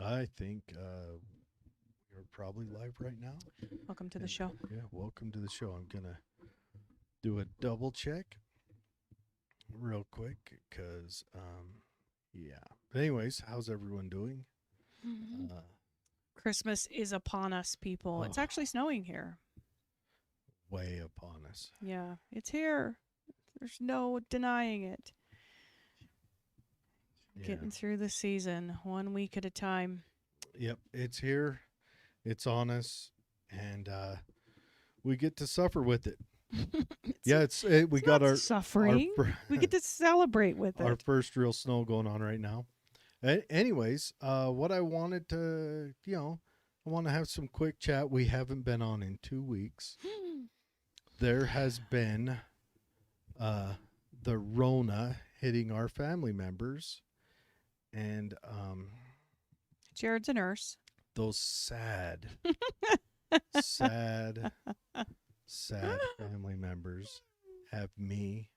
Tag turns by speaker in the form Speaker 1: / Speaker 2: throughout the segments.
Speaker 1: I think we're probably live right now.
Speaker 2: Welcome to the
Speaker 1: And
Speaker 2: show.
Speaker 1: yeah, welcome to the show. I'm going to do a double check real quick because, yeah. But anyways, how's everyone doing? Uh,
Speaker 2: Christmas is upon us, people. It's
Speaker 1: oh,
Speaker 2: actually snowing here.
Speaker 1: way upon us.
Speaker 2: Yeah, it's here. There's no denying it.
Speaker 1: Yeah.
Speaker 2: Getting through the season 1 week at a time.
Speaker 1: Yep. It's here. It's on us. And we get to suffer with it.
Speaker 2: it's,
Speaker 1: Yeah, we
Speaker 2: it's
Speaker 1: got
Speaker 2: not
Speaker 1: our
Speaker 2: suffering. We get to celebrate with
Speaker 1: our
Speaker 2: it.
Speaker 1: first real snow going on right now. Anyways, what I wanted to, I want to have some quick chat. We haven't been on in 2 weeks. There has been uh, the Rona hitting our family members, and
Speaker 2: Jared's a nurse.
Speaker 1: those sad, sad family members have me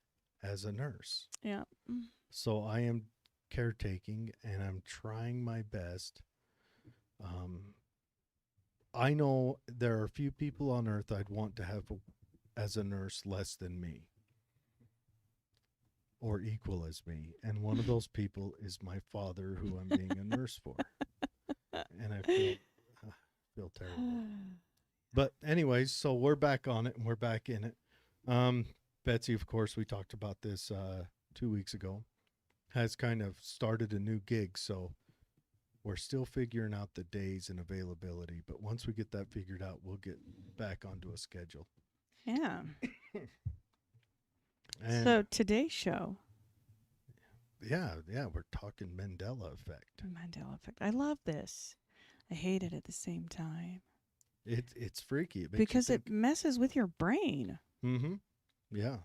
Speaker 1: as a nurse.
Speaker 2: Yeah.
Speaker 1: So I am caretaking, and I'm trying my best. Um, I know there are a few people on earth I'd want to have as a nurse less than me or equal as me. And one of those people is my father, who I'm being a nurse for. And I feel terrible. But anyways, so we're back on it and we're back in it. Betsy, of course, we talked about this 2 weeks ago, has kind of started a new gig. So we're still figuring out the days and availability, but once we get that figured out, we'll get back onto a schedule.
Speaker 2: Yeah.
Speaker 1: And
Speaker 2: So today's show,
Speaker 1: yeah, we're talking Mandela Effect.
Speaker 2: Mandela Effect. I love this. I hate it at the same time
Speaker 1: It's freaky. It makes
Speaker 2: because
Speaker 1: you
Speaker 2: it
Speaker 1: think.
Speaker 2: messes with your brain.
Speaker 1: Mm-hmm. Yeah.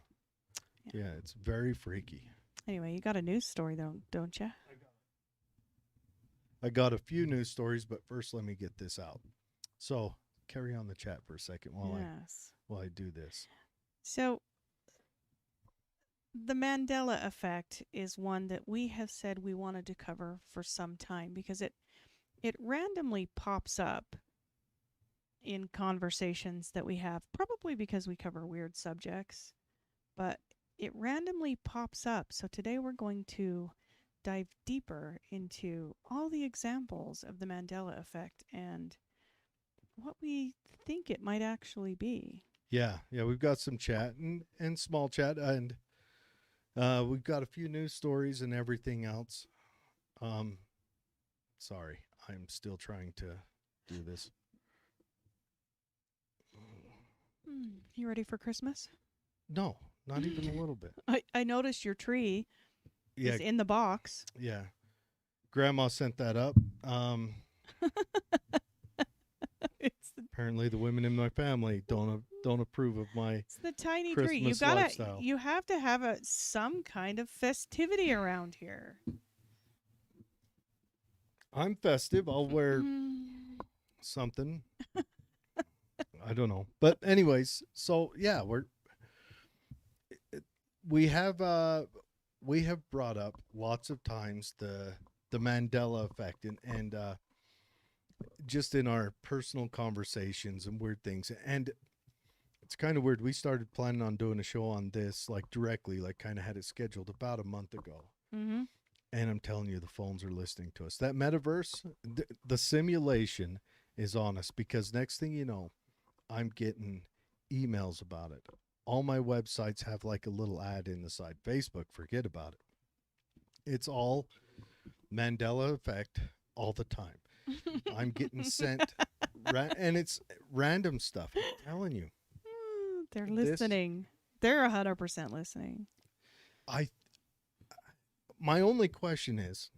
Speaker 2: Yeah.
Speaker 1: Yeah, it's very freaky.
Speaker 2: Anyway, you got a news story, though, don't you?
Speaker 1: I got a few news stories, but first let me get this out. So carry on the chat for a second
Speaker 2: Yes.
Speaker 1: while I do this.
Speaker 2: So the Mandela Effect is one that we have said we wanted to cover for some time because it randomly pops up in conversations that we have, probably because we cover weird subjects, but it randomly pops up. So today we're going to dive deeper into all the examples of the Mandela Effect and what we think it might actually be.
Speaker 1: Yeah, we've got some chat and small chat, and we've got a few news stories and everything else. Sorry, I'm still trying to do this.
Speaker 2: You ready for Christmas?
Speaker 1: No, not even a little bit.
Speaker 2: I noticed your tree
Speaker 1: Yeah,
Speaker 2: is in the box.
Speaker 1: yeah. Grandma sent that up.
Speaker 2: It's
Speaker 1: Apparently, the women in my family don't approve of my
Speaker 2: It's the tiny tree.
Speaker 1: Christmas lifestyle.
Speaker 2: You have to have some kind of festivity around here.
Speaker 1: I'm festive. I'll wear
Speaker 2: Mm.
Speaker 1: something. I don't know, but anyways, so yeah, we have brought up lots of times the Mandela effect and just in our personal conversations and weird things. And it's kind of weird. We started planning on doing a show on this, like directly, like kind of had it scheduled about a month ago.
Speaker 2: Mm-hmm.
Speaker 1: And I'm telling you, the phones are listening to us. That metaverse, the simulation is on us, because next thing you know, I'm getting emails about it. All my websites have like a little ad in the side. Facebook, forget about it. It's all Mandela effect all the time. I'm getting sent, and it's random stuff. I'm telling you.
Speaker 2: They're
Speaker 1: This,
Speaker 2: listening. They're 100% listening.
Speaker 1: My only question is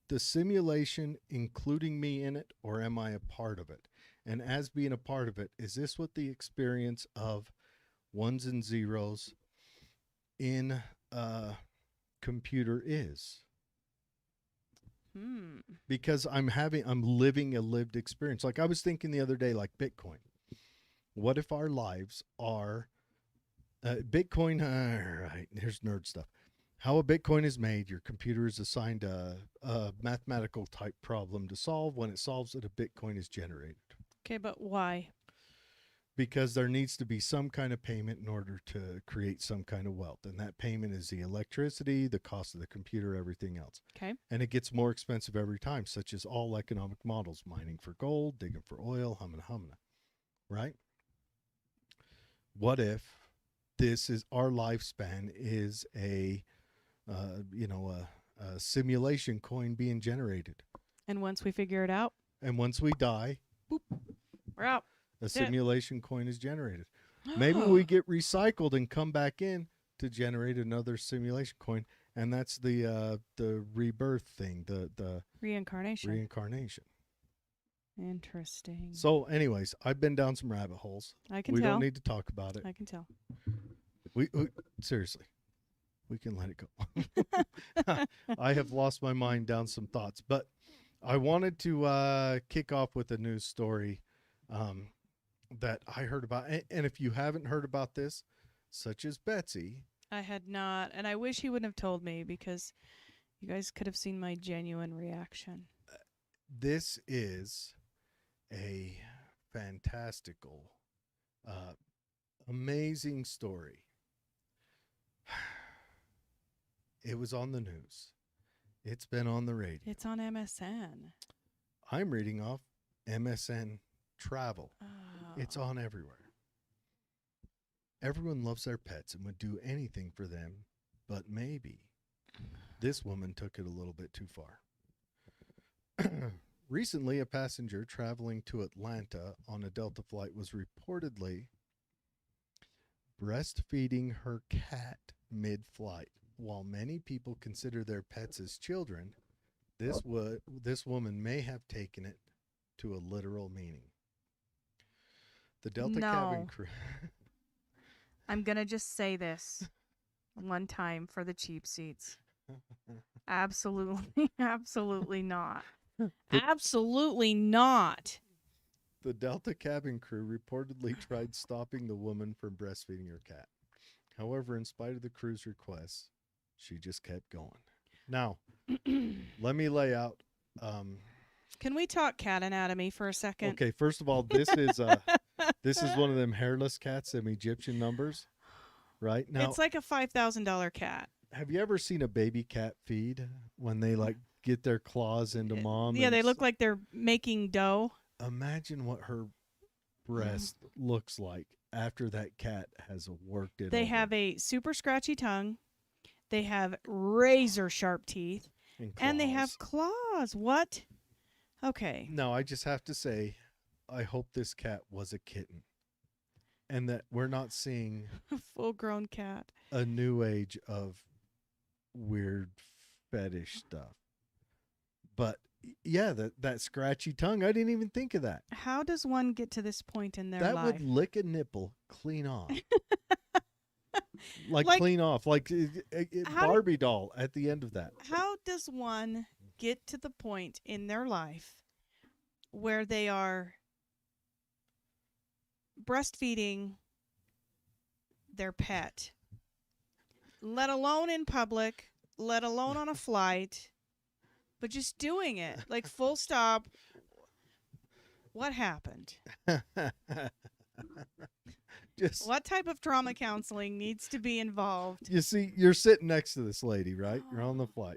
Speaker 1: the simulation including me in it, or am I a part of it? And as being a part of it, is this what the experience of ones and zeros in a computer is? Because I'm living a lived experience. Like I was thinking the other day, like Bitcoin. What if our lives are Bitcoin? Right, here's nerd stuff. how a Bitcoin is made. Your computer is assigned a mathematical type problem to solve. When it solves it, a Bitcoin is generated.
Speaker 2: Okay, but why?
Speaker 1: Because there needs to be some kind of payment in order to create some kind of wealth. And that payment is the electricity, the cost of the computer, everything else.
Speaker 2: Okay.
Speaker 1: And it gets more expensive every time, such as all economic models, mining for gold, digging for oil, humana, right? What if this is our lifespan is a simulation coin being generated?
Speaker 2: And once we figure it out,
Speaker 1: And once we die, boop,
Speaker 2: we're out.
Speaker 1: a simulation coin is generated. Maybe we get recycled and come back in to generate another simulation coin, and that's the rebirth thing, the
Speaker 2: Reincarnation.
Speaker 1: reincarnation.
Speaker 2: Interesting.
Speaker 1: So, anyways, I've been down some rabbit holes.
Speaker 2: I can
Speaker 1: We
Speaker 2: tell.
Speaker 1: don't need to talk about it.
Speaker 2: I can tell.
Speaker 1: We seriously, we can let it go. I have lost my mind down some thoughts, but I wanted to kick off with a news story that I heard about. And if you haven't heard about this, such as Betsy,
Speaker 2: I had not, and I wish he wouldn't have told me because you guys could have seen my genuine reaction.
Speaker 1: this is a fantastical, amazing story. It was on the news. It's been on the radio.
Speaker 2: It's on MSN.
Speaker 1: I'm reading off MSN Travel.
Speaker 2: Oh.
Speaker 1: It's on everywhere. Everyone loves their pets and would do anything for them, but maybe this woman took it a little bit too far. Recently, a passenger traveling to Atlanta on a Delta flight was reportedly breastfeeding her cat mid-flight. While many people consider their pets as children, this woman may have taken it to a literal meaning. The Delta cabin crew.
Speaker 2: I'm going to just say this one time for the cheap seats. Absolutely, absolutely not. Absolutely not.
Speaker 1: The Delta cabin crew reportedly tried stopping the woman from breastfeeding her cat. However, in spite of the crew's requests, she just kept going. Now, let me lay out.
Speaker 2: Can we talk cat anatomy for a second?
Speaker 1: Okay, first of all, this is one of them hairless cats, them Egyptian numbers, right? Now,
Speaker 2: It's like a $5,000 cat.
Speaker 1: have you ever seen a baby cat feed when they like get their claws into mom?
Speaker 2: Yeah,
Speaker 1: and
Speaker 2: they look like they're making dough.
Speaker 1: Imagine what her breast looks like after that cat has worked it.
Speaker 2: They
Speaker 1: over.
Speaker 2: have a super scratchy tongue. They have razor sharp teeth. And they have claws. What? Okay.
Speaker 1: No, I just have to say, I hope this cat was a kitten. And that we're not seeing
Speaker 2: A full-grown cat.
Speaker 1: a new age of weird fetish stuff. But yeah, that scratchy tongue, I didn't even think of that.
Speaker 2: How does one get to this point in their
Speaker 1: That
Speaker 2: life?
Speaker 1: would lick a nipple clean off. Like
Speaker 2: Like-
Speaker 1: clean off. Like
Speaker 2: How
Speaker 1: Barbie doll at the end of that.
Speaker 2: How does one get to the point in their life where they are breastfeeding their pet, let alone in public, let alone on a flight, but just doing it, like full stop? What happened?
Speaker 1: Just
Speaker 2: What type of trauma counseling needs to be involved?
Speaker 1: you see, you're sitting next to this lady, right? You're on the flight.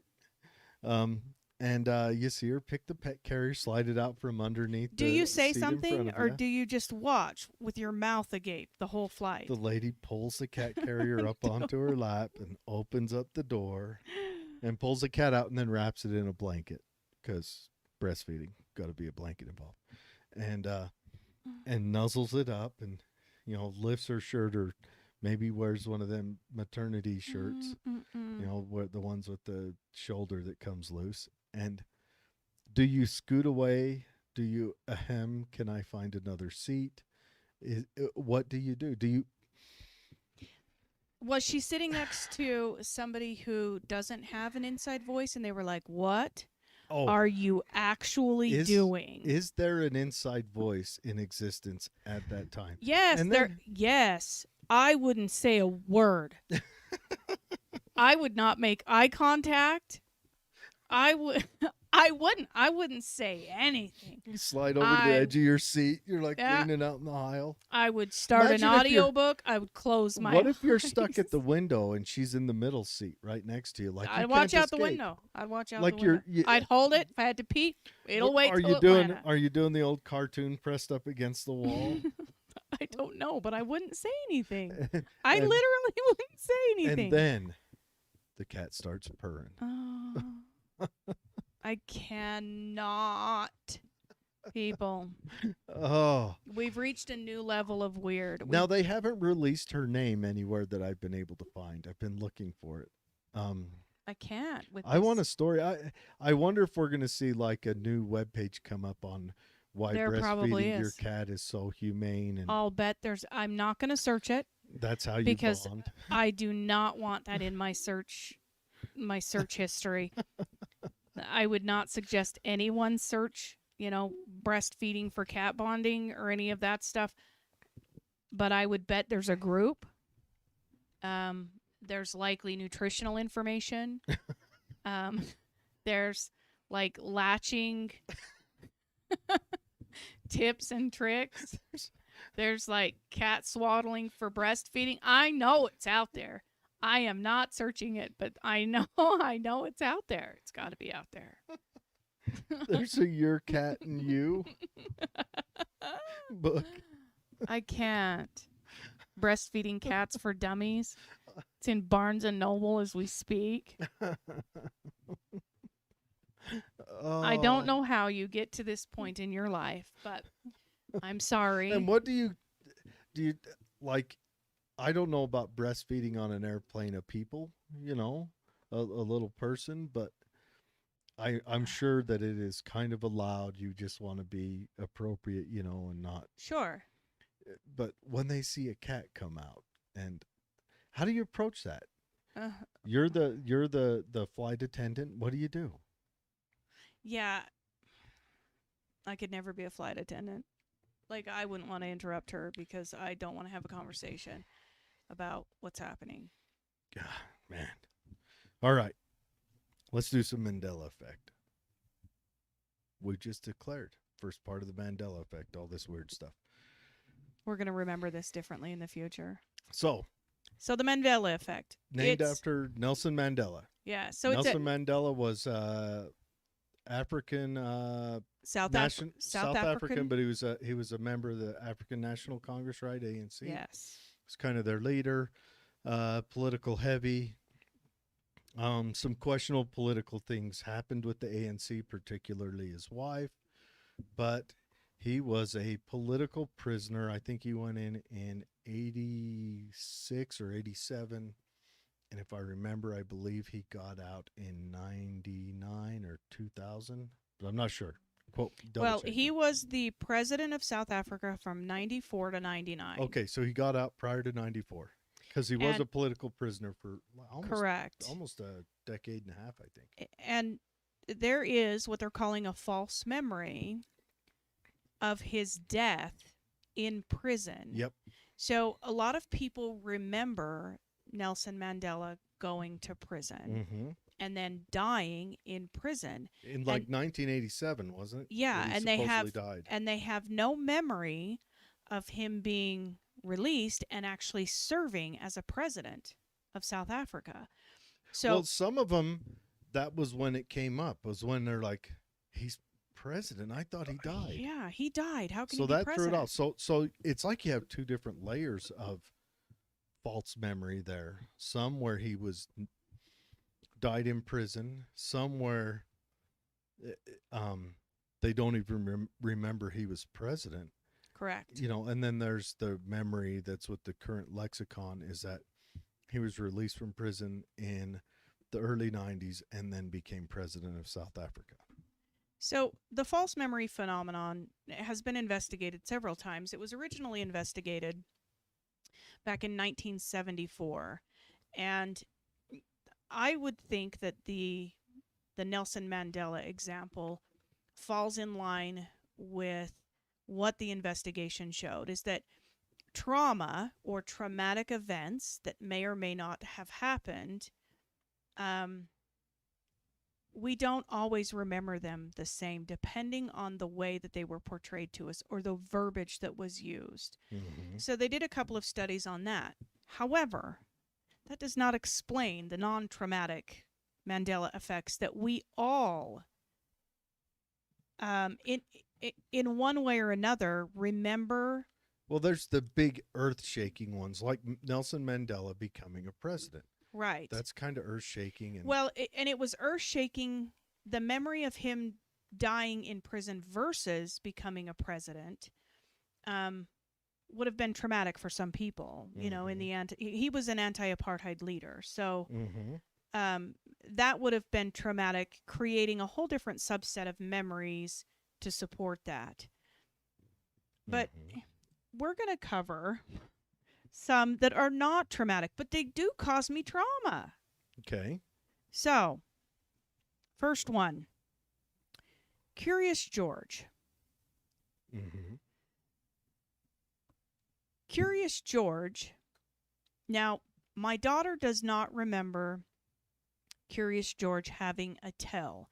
Speaker 1: And you see her pick the pet carrier, slide it out from underneath.
Speaker 2: Do
Speaker 1: the
Speaker 2: you say
Speaker 1: seat in front
Speaker 2: something,
Speaker 1: of
Speaker 2: or
Speaker 1: ya.
Speaker 2: do you just watch with your mouth agape the whole flight?
Speaker 1: The lady pulls the cat carrier up onto her lap and opens up the door and pulls the cat out and then wraps it in a blanket because breastfeeding, got to be a blanket involved. And nuzzles it up and, lifts her shirt or maybe wears one of them maternity shirts, the ones with the shoulder that comes loose. And do you scoot away? Do you, can I find another seat? What do you do? Do you...
Speaker 2: Was she sitting next to somebody who doesn't have an inside voice and they were like, what are you actually doing?
Speaker 1: Is there an inside voice in existence at that time?
Speaker 2: Yes,
Speaker 1: And
Speaker 2: yes. I wouldn't say a word. I would not make eye contact. I would. I wouldn't say anything.
Speaker 1: You slide over to the edge of your seat. You're like leaning out in the aisle.
Speaker 2: I would start an audiobook. I would close my
Speaker 1: What if you're
Speaker 2: eyes.
Speaker 1: stuck at the window and she's in the middle seat right next to you? Like
Speaker 2: I'd watch out the window. I'd watch out
Speaker 1: like
Speaker 2: the window. I'd hold it. If I had to pee, it'll wait till it went out.
Speaker 1: Are you doing the old cartoon pressed up against the wall?
Speaker 2: I don't know, but I wouldn't say anything. I literally wouldn't say anything.
Speaker 1: And then the cat starts purring.
Speaker 2: Oh, I cannot. People.
Speaker 1: Oh.
Speaker 2: We've reached a new level of weird.
Speaker 1: Now, they haven't released her name anywhere that I've been able to find. I've been looking for it.
Speaker 2: I can't.
Speaker 1: I want a story. I wonder if we're going to see like a new webpage come up on why breastfeeding your cat is so humane. And
Speaker 2: I'll bet there's. I'm not going to search it.
Speaker 1: That's how you
Speaker 2: because
Speaker 1: bond.
Speaker 2: I do not want that in my search history. I would not suggest anyone search, breastfeeding for cat bonding or any of that stuff. But I would bet there's a group. There's likely nutritional information. There's like latching tips and tricks. There's like cat swaddling for breastfeeding. I know it's out there. I am not searching it, but I know it's out there. It's got to be out there.
Speaker 1: There's a Your Cat and You book.
Speaker 2: I can't. Breastfeeding cats for dummies. It's in Barnes and Noble as we speak. I don't know how you get to this point in your life, but I'm sorry.
Speaker 1: And what do you like? I don't know about breastfeeding on an airplane of people, a little person, but I'm sure that it is kind of allowed. You just want to be appropriate, and not.
Speaker 2: Sure.
Speaker 1: But when they see a cat come out, and how do you approach that? You're the flight attendant. What do you do?
Speaker 2: Yeah. I could never be a flight attendant. Like, I wouldn't want to interrupt her because I don't want to have a conversation about what's happening.
Speaker 1: God, man. All right. Let's do some Mandela Effect. We just declared first part of the Mandela Effect, all this weird stuff.
Speaker 2: We're going to remember this differently in the future.
Speaker 1: So
Speaker 2: the Mandela Effect.
Speaker 1: Named after Nelson Mandela.
Speaker 2: Yeah. So
Speaker 1: Nelson Mandela was African
Speaker 2: South African,
Speaker 1: but he was a member of the African National Congress, right? ANC.
Speaker 2: Yes.
Speaker 1: He's kind of their leader, political heavy. Some questionable political things happened with the ANC, particularly his wife, but he was a political prisoner. I think he went in 86 or 87. And if I remember, I believe he got out in 99 or 2000, but I'm not sure.
Speaker 2: Well, he was the president of South Africa from 94 to 99.
Speaker 1: Okay, so he got out prior to 94 because he was a political prisoner for almost a decade and a half, I think.
Speaker 2: And there is what they're calling a false memory of his death in prison.
Speaker 1: Yep.
Speaker 2: So a lot of people remember Nelson Mandela going to prison and then dying in prison
Speaker 1: in 1987, wasn't it?
Speaker 2: Yeah,
Speaker 1: and
Speaker 2: died. And they have no memory of him being released and actually serving as a president of South Africa. So,
Speaker 1: well, some of them, that was when it came up. Was when they're like, he's president. I thought he died.
Speaker 2: Yeah, he died. How can
Speaker 1: he
Speaker 2: be
Speaker 1: that
Speaker 2: president?
Speaker 1: threw it off. So it's like you have two different layers of false memory there. Some where he died in prison. Some where they don't even remember he was president.
Speaker 2: Correct.
Speaker 1: And then there's the memory that's with the current lexicon is that he was released from prison in the early 90s and then became president of South Africa.
Speaker 2: So the false memory phenomenon has been investigated several times. It was originally investigated back in 1974. And I would think that the Nelson Mandela example falls in line with what the investigation showed, is that trauma or traumatic events that may or may not have happened we don't always remember them the same, depending on the way that they were portrayed to us or the verbiage that was used.
Speaker 1: Mm-hmm.
Speaker 2: So they did a couple of studies on that. However, that does not explain the non-traumatic Mandela effects that we all, in one way or another, remember.
Speaker 1: Well, there's the big earth-shaking ones, like Nelson Mandela becoming a president.
Speaker 2: Right.
Speaker 1: That's kind of earth-shaking. And
Speaker 2: well, and it was earth-shaking, the memory of him dying in prison versus becoming a president would have been traumatic for some people. You know, in the he was an anti-apartheid leader. So that would have been traumatic, creating a whole different subset of memories to support that. But we're going to cover some that are not traumatic, but they do cause me trauma.
Speaker 1: Okay.
Speaker 2: So, first one. Curious George. Curious George. Now, my daughter does not remember Curious George having a tail.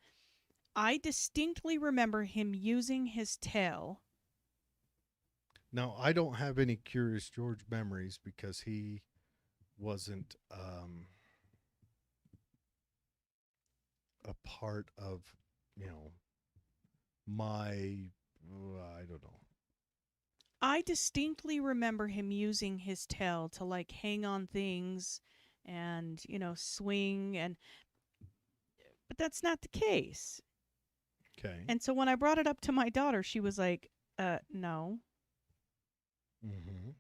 Speaker 2: I distinctly remember him using his tail.
Speaker 1: Now, I don't have any Curious George memories because he wasn't a part of, my, I don't know.
Speaker 2: I distinctly remember him using his tail to like hang on things and, swing but that's not the case.
Speaker 1: Okay.
Speaker 2: And so when I brought it up to my daughter, she was like, no.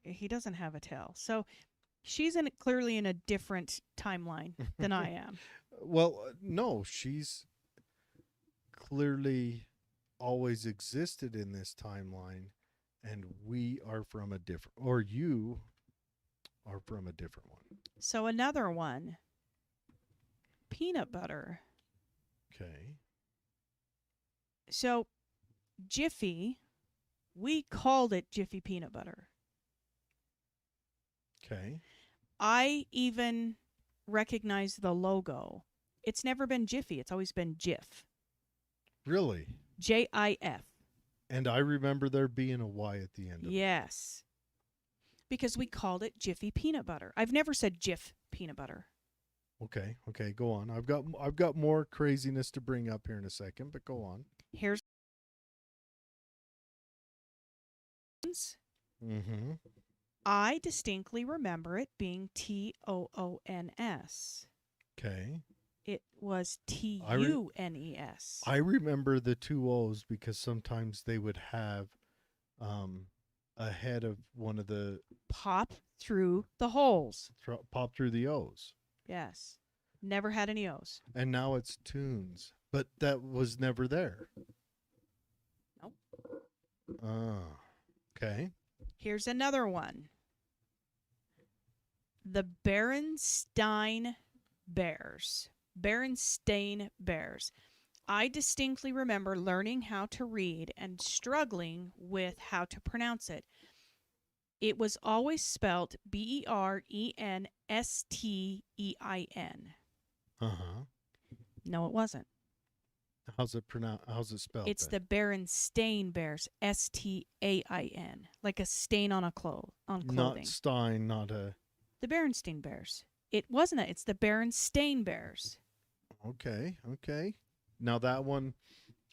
Speaker 2: He doesn't have a tail. So she's clearly in a different timeline than I am.
Speaker 1: Well, no, she's clearly always existed in this timeline, and we are from a different, or you are from a different one.
Speaker 2: So another one, peanut butter.
Speaker 1: Okay.
Speaker 2: So Jiffy, we called it Jiffy peanut butter.
Speaker 1: Okay.
Speaker 2: I even recognize the logo. It's never been Jiffy. It's always been Jif.
Speaker 1: Really?
Speaker 2: J-I-F.
Speaker 1: And I remember there being a Y at the end of it.
Speaker 2: Yes. Because we called it Jiffy peanut butter. I've never said Jif peanut butter.
Speaker 1: Okay, go on. I've got more craziness to bring up here in a second, but go on.
Speaker 2: Here's I distinctly remember it being T-O-O-N-S.
Speaker 1: Okay.
Speaker 2: It was T-U-N-E-S.
Speaker 1: I remember the two O's because sometimes they would have a head of one of the...
Speaker 2: Pop through the holes.
Speaker 1: Pop through the O's.
Speaker 2: Yes. Never had any O's.
Speaker 1: And now it's tunes. But that was never there.
Speaker 2: Nope.
Speaker 1: Okay.
Speaker 2: Here's another one. The Berenstain Bears. Berenstain Bears. I distinctly remember learning how to read and struggling with how to pronounce it. It was always spelt Berenstein. No, it wasn't.
Speaker 1: How's it pronounced? How's it spelled?
Speaker 2: It's the Berenstain Bears. S-T-A-I-N. Like a stain on clothing.
Speaker 1: Not Stein, not a...
Speaker 2: The Berenstain Bears. It wasn't that. It's the Berenstain Bears.
Speaker 1: Okay. Now that one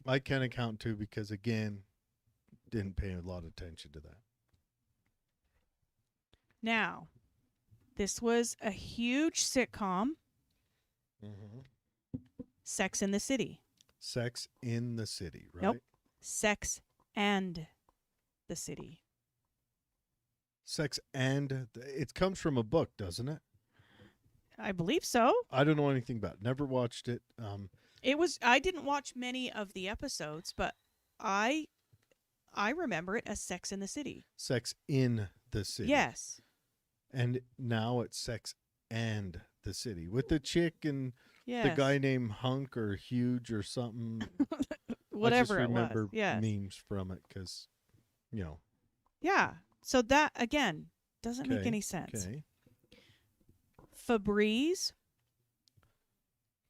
Speaker 1: I can account to because, again, didn't pay a lot of attention to that.
Speaker 2: Now, this was a huge sitcom. Sex in the City.
Speaker 1: Sex in the City, right?
Speaker 2: Nope. Sex and the City.
Speaker 1: Sex and... It comes from a book, doesn't it?
Speaker 2: I believe so.
Speaker 1: I don't know anything about it. Never watched it.
Speaker 2: I didn't watch many of the episodes, but I remember it as Sex in the City.
Speaker 1: Sex in the City.
Speaker 2: Yes.
Speaker 1: And now it's Sex and the City with the chick and
Speaker 2: yes.
Speaker 1: the guy named Hunk or Huge or something.
Speaker 2: Whatever
Speaker 1: I just remember
Speaker 2: yes.
Speaker 1: memes from it because,
Speaker 2: Yeah. So that, again, doesn't make any sense.
Speaker 1: Okay.
Speaker 2: Febreze.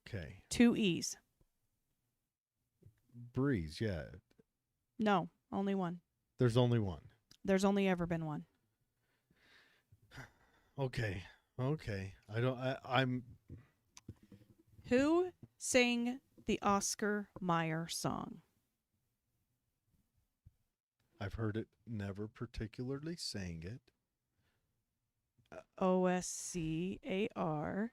Speaker 1: Okay.
Speaker 2: 2 E's.
Speaker 1: Breeze, yeah.
Speaker 2: No, only one.
Speaker 1: There's only one.
Speaker 2: There's only ever been one.
Speaker 1: Okay. I'm
Speaker 2: Who sang the Oscar Mayer song?
Speaker 1: I've heard it, never particularly sang it.
Speaker 2: Oscarmeyer.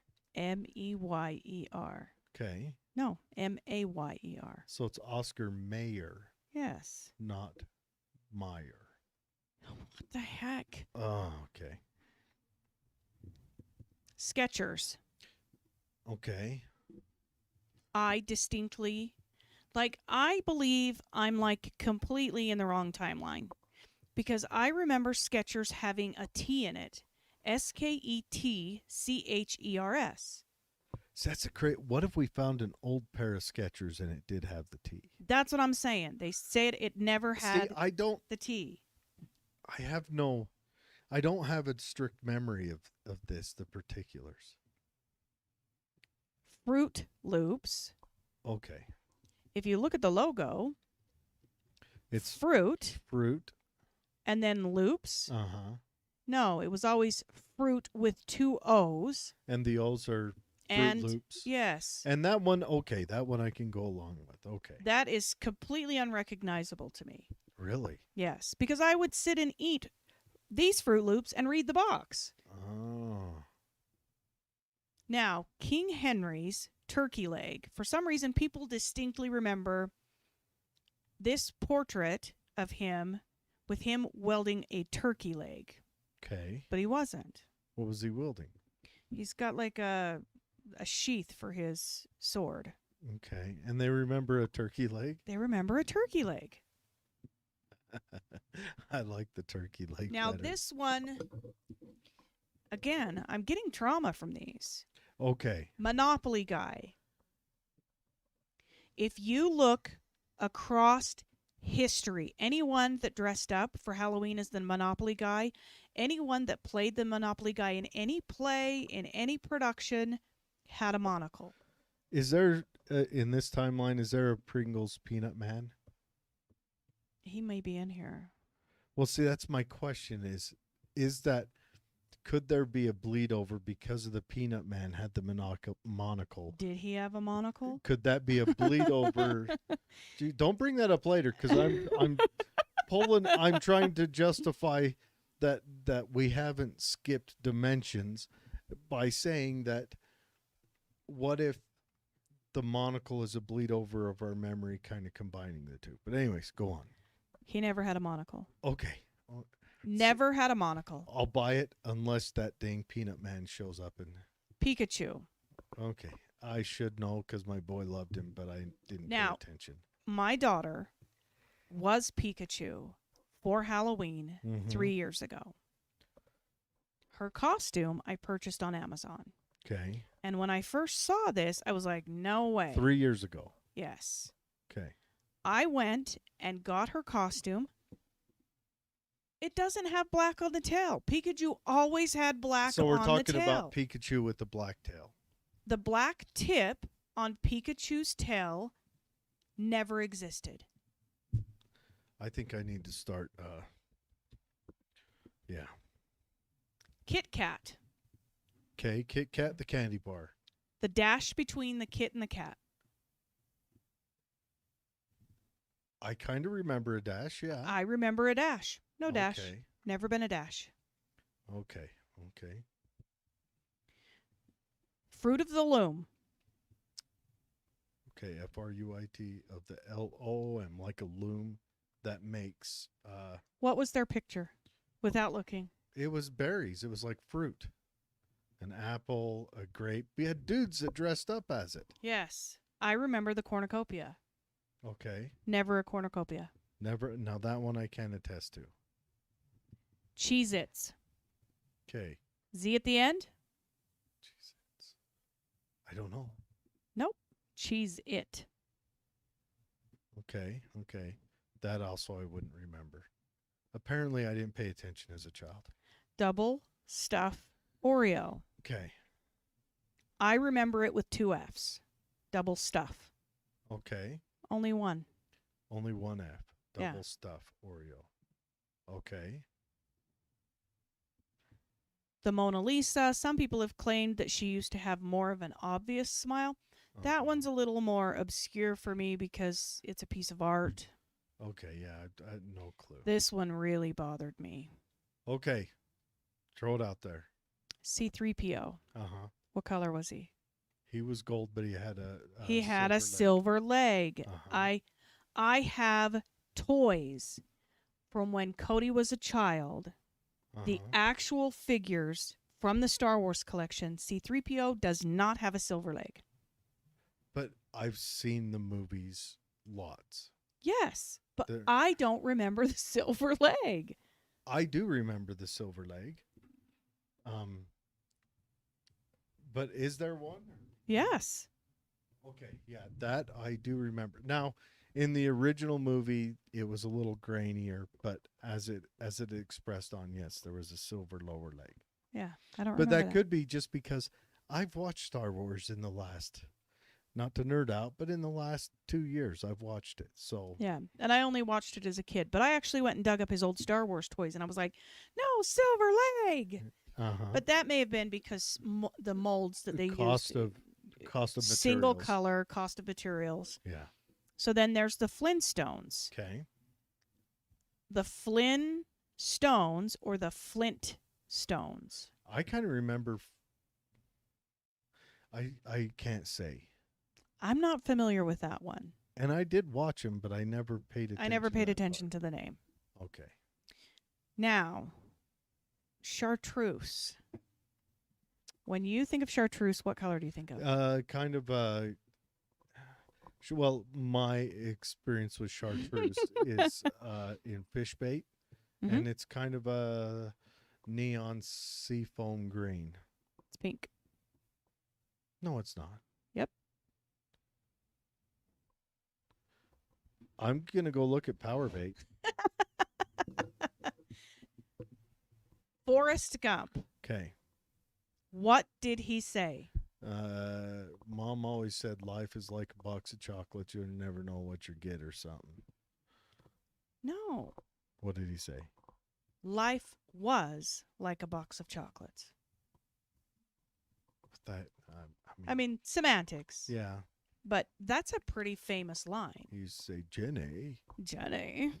Speaker 1: Okay.
Speaker 2: No, Mayer.
Speaker 1: So it's Oscar Mayer,
Speaker 2: Yes.
Speaker 1: not Meyer.
Speaker 2: What the heck?
Speaker 1: Oh, okay.
Speaker 2: Skechers.
Speaker 1: Okay.
Speaker 2: I distinctly, I believe I'm completely in the wrong timeline because I remember Skechers having a T in it. Sketchers.
Speaker 1: So that's a great. What if we found an old pair of Skechers and it did have the T?
Speaker 2: That's what I'm saying. They said it never had
Speaker 1: See, I don't
Speaker 2: the T.
Speaker 1: I don't have a strict memory of this, the particulars.
Speaker 2: Fruit Loops.
Speaker 1: Okay.
Speaker 2: If you look at the logo,
Speaker 1: It's
Speaker 2: fruit
Speaker 1: fruit.
Speaker 2: and then loops.
Speaker 1: Uh-huh.
Speaker 2: No, it was always fruit with 2 O's.
Speaker 1: And the O's are
Speaker 2: And
Speaker 1: Fruit Loops.
Speaker 2: yes.
Speaker 1: And that one, okay, that one I can go along with. Okay.
Speaker 2: That is completely unrecognizable to me.
Speaker 1: Really?
Speaker 2: Yes, because I would sit and eat these Fruit Loops and read the box.
Speaker 1: Oh.
Speaker 2: Now, King Henry's turkey leg. For some reason, people distinctly remember this portrait of him with him welding a turkey leg.
Speaker 1: Okay.
Speaker 2: But he wasn't.
Speaker 1: What was he wielding?
Speaker 2: He's got like a sheath for his sword.
Speaker 1: Okay. And they remember a turkey leg?
Speaker 2: They remember a turkey leg.
Speaker 1: I like the turkey leg
Speaker 2: Now,
Speaker 1: better.
Speaker 2: this one, again, I'm getting trauma from these.
Speaker 1: Okay.
Speaker 2: Monopoly guy. If you look across history, anyone that dressed up for Halloween as the Monopoly guy, anyone that played the Monopoly guy in any play, in any production, had a monocle.
Speaker 1: Is there, in this timeline, is there a Pringles Peanut Man?
Speaker 2: He may be in here.
Speaker 1: Well, see, that's my question is that, could there be a bleed over because of the Peanut Man had the monocle?
Speaker 2: Did he have a monocle?
Speaker 1: Could that be a bleed over? Gee, don't bring that up later, because I'm trying to justify that we haven't skipped dimensions by saying that what if the monocle is a bleed over of our memory, kind of combining the two. But anyways, go on.
Speaker 2: He never had a monocle.
Speaker 1: Okay.
Speaker 2: Never had a monocle.
Speaker 1: I'll buy it unless that dang Peanut Man shows up.
Speaker 2: Pikachu.
Speaker 1: Okay. I should know because my boy loved him, but I didn't pay attention.
Speaker 2: My daughter was Pikachu for Halloween 3 years ago. Her costume I purchased on Amazon.
Speaker 1: Okay.
Speaker 2: And when I first saw this, I was like, no way.
Speaker 1: 3 years ago.
Speaker 2: Yes.
Speaker 1: Okay.
Speaker 2: I went and got her costume. It doesn't have black on the tail. Pikachu always had black on the tail.
Speaker 1: So we're talking about Pikachu with the black tail.
Speaker 2: The black tip on Pikachu's tail never existed.
Speaker 1: I think I need to start, yeah.
Speaker 2: Kit Kat.
Speaker 1: Okay, Kit Kat, the candy bar.
Speaker 2: The dash between the kit and the cat.
Speaker 1: I kind of remember a dash, yeah.
Speaker 2: I remember a dash. No dash.
Speaker 1: Okay.
Speaker 2: Never been a dash.
Speaker 1: Okay.
Speaker 2: Fruit of the Loom.
Speaker 1: Okay, Fruit of the LOM, like a loom that makes.
Speaker 2: What was their picture without looking?
Speaker 1: It was berries. It was like fruit. An apple, a grape. We had dudes that dressed up as it.
Speaker 2: Yes. I remember the cornucopia.
Speaker 1: Okay.
Speaker 2: Never a cornucopia.
Speaker 1: Never. Now that one I can attest to.
Speaker 2: Cheez-Its.
Speaker 1: Okay.
Speaker 2: Z at the end?
Speaker 1: Cheez-Its. I don't know.
Speaker 2: Nope. Cheez-It.
Speaker 1: Okay. That also I wouldn't remember. Apparently I didn't pay attention as a child.
Speaker 2: Double stuff Oreo.
Speaker 1: Okay.
Speaker 2: I remember it with 2 F's. double stuff.
Speaker 1: Okay.
Speaker 2: Only one.
Speaker 1: Only one F.
Speaker 2: Yeah.
Speaker 1: Double stuff Oreo. Okay.
Speaker 2: The Mona Lisa, some people have claimed that she used to have more of an obvious smile. That
Speaker 1: Uh-huh.
Speaker 2: one's a little more obscure for me because it's a piece of art.
Speaker 1: Okay, yeah, I had no clue.
Speaker 2: This one really bothered me.
Speaker 1: Okay. Throw it out there.
Speaker 2: C-3PO.
Speaker 1: Uh-huh.
Speaker 2: What color was he?
Speaker 1: He was gold, but he had
Speaker 2: He had a
Speaker 1: silver
Speaker 2: silver leg.
Speaker 1: Uh-huh.
Speaker 2: I have toys from when Cody was a child.
Speaker 1: leg.
Speaker 2: The actual figures from the Star Wars collection, C-3PO does not have a silver leg.
Speaker 1: But I've seen the movies lots.
Speaker 2: Yes, but
Speaker 1: There-
Speaker 2: I don't remember the silver leg.
Speaker 1: I do remember the silver leg. But is there one?
Speaker 2: Yes.
Speaker 1: Okay, yeah, that I do remember. Now, in the original movie, it was a little grainier, but as it expressed on, yes, there was a silver lower leg.
Speaker 2: Yeah, I don't
Speaker 1: But
Speaker 2: remember
Speaker 1: that could be just because I've watched Star Wars in the last, not to nerd out, but in the last 2 years, I've watched it. So
Speaker 2: Yeah, and I only watched it as a kid, but I actually went and dug up his old Star Wars toys, and I was like, no, silver leg.
Speaker 1: uh-huh.
Speaker 2: But that may have been because the molds that they
Speaker 1: cost
Speaker 2: used.
Speaker 1: of materials.
Speaker 2: Single color, cost of materials.
Speaker 1: Yeah.
Speaker 2: So then there's the Flintstones.
Speaker 1: Okay.
Speaker 2: The Flynn Stones or the Flint Stones.
Speaker 1: I kind of remember. I can't say.
Speaker 2: I'm not familiar with that one.
Speaker 1: And I did watch him, but I never paid attention.
Speaker 2: I never paid
Speaker 1: to that
Speaker 2: attention to the name.
Speaker 1: part. Okay.
Speaker 2: Now, chartreuse. When you think of chartreuse, what color do you think of?
Speaker 1: Kind of. Well, my experience with chartreuse is in fish bait,
Speaker 2: Mhm.
Speaker 1: and it's kind of a neon seafoam green.
Speaker 2: It's pink.
Speaker 1: No, it's not.
Speaker 2: Yep.
Speaker 1: I'm gonna go look at power bait.
Speaker 2: Forrest Gump.
Speaker 1: Okay.
Speaker 2: What did he say?
Speaker 1: Mom always said life is like a box of chocolates. You never know what you get or something.
Speaker 2: No.
Speaker 1: What did he say?
Speaker 2: Life was like a box of chocolates.
Speaker 1: That
Speaker 2: I mean, semantics.
Speaker 1: yeah.
Speaker 2: But that's a pretty famous line.
Speaker 1: He used to say, Jenny.
Speaker 2: Jenny.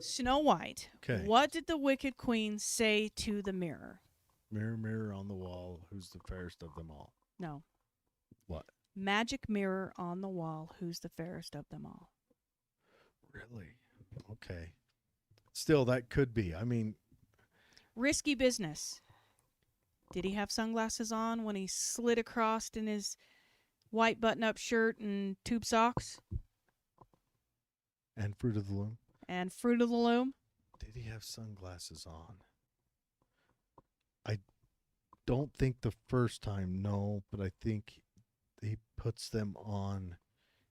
Speaker 2: Snow White.
Speaker 1: 'Kay.
Speaker 2: What did the Wicked Queen say to the mirror?
Speaker 1: Mirror, mirror on the wall, who's the fairest of them all?
Speaker 2: No.
Speaker 1: What?
Speaker 2: Magic mirror on the wall, who's the fairest of them all?
Speaker 1: Really? Okay. Still, that could be. I mean,
Speaker 2: Risky business. Did he have sunglasses on when he slid across in his white button-up shirt and tube socks?
Speaker 1: and Fruit of the Loom.
Speaker 2: And Fruit of the Loom?
Speaker 1: Did he have sunglasses on? I don't think the first time, no, but I think he puts them on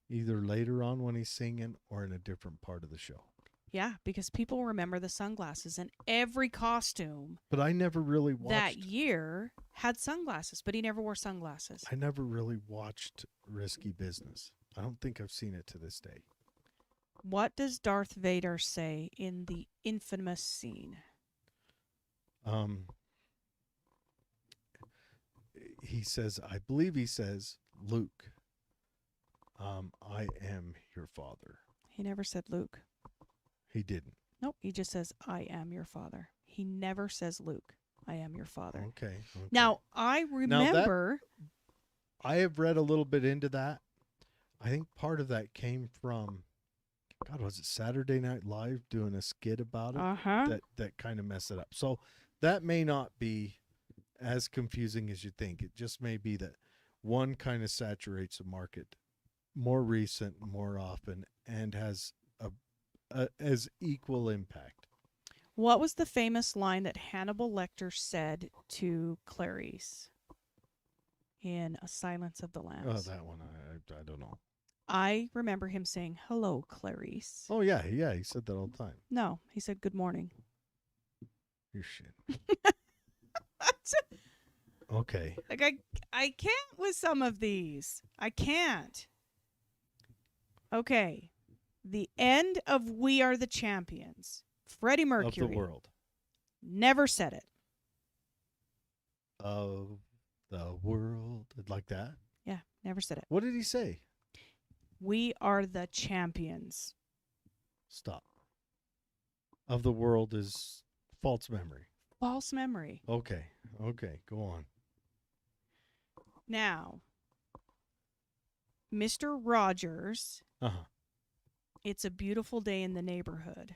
Speaker 1: either later on when he's singing or in a different part of the show.
Speaker 2: Yeah, because people remember the sunglasses, and every costume
Speaker 1: But I never really watched.
Speaker 2: that year had sunglasses, but he never wore sunglasses.
Speaker 1: I never really watched Risky Business. I don't think I've seen it to this day.
Speaker 2: What does Darth Vader say in the infamous scene?
Speaker 1: He says, I believe he says, Luke, I am your father.
Speaker 2: He never said Luke.
Speaker 1: He didn't.
Speaker 2: Nope, he just says, I am your father. He never says Luke, I am your father.
Speaker 1: Okay.
Speaker 2: Now, I remember...
Speaker 1: I have read a little bit into that. I think part of that came from, God, was it Saturday Night Live doing a skit about it?
Speaker 2: Uh-huh.
Speaker 1: That kind of messed it up. So that may not be as confusing as you think. It just may be that one kind of saturates the market more recent, more often, and has as equal impact.
Speaker 2: What was the famous line that Hannibal Lecter said to Clarice in A Silence of the Lambs?
Speaker 1: Oh, that one, I don't know.
Speaker 2: I remember him saying, hello, Clarice.
Speaker 1: Oh, yeah, he said that all the time.
Speaker 2: No, he said, good morning.
Speaker 1: You're shit. Okay.
Speaker 2: Like I can't with some of these. I can't. Okay. The end of We Are the Champions. Freddie Mercury
Speaker 1: Of the world.
Speaker 2: never said it.
Speaker 1: Of the world. Like that?
Speaker 2: Yeah, never said it.
Speaker 1: What did he say?
Speaker 2: We are the champions.
Speaker 1: Stop. Of the world is false memory.
Speaker 2: False memory.
Speaker 1: Okay. Okay. Go on.
Speaker 2: Now, Mr. Rogers,
Speaker 1: Uh-huh.
Speaker 2: It's a Beautiful Day in the Neighborhood.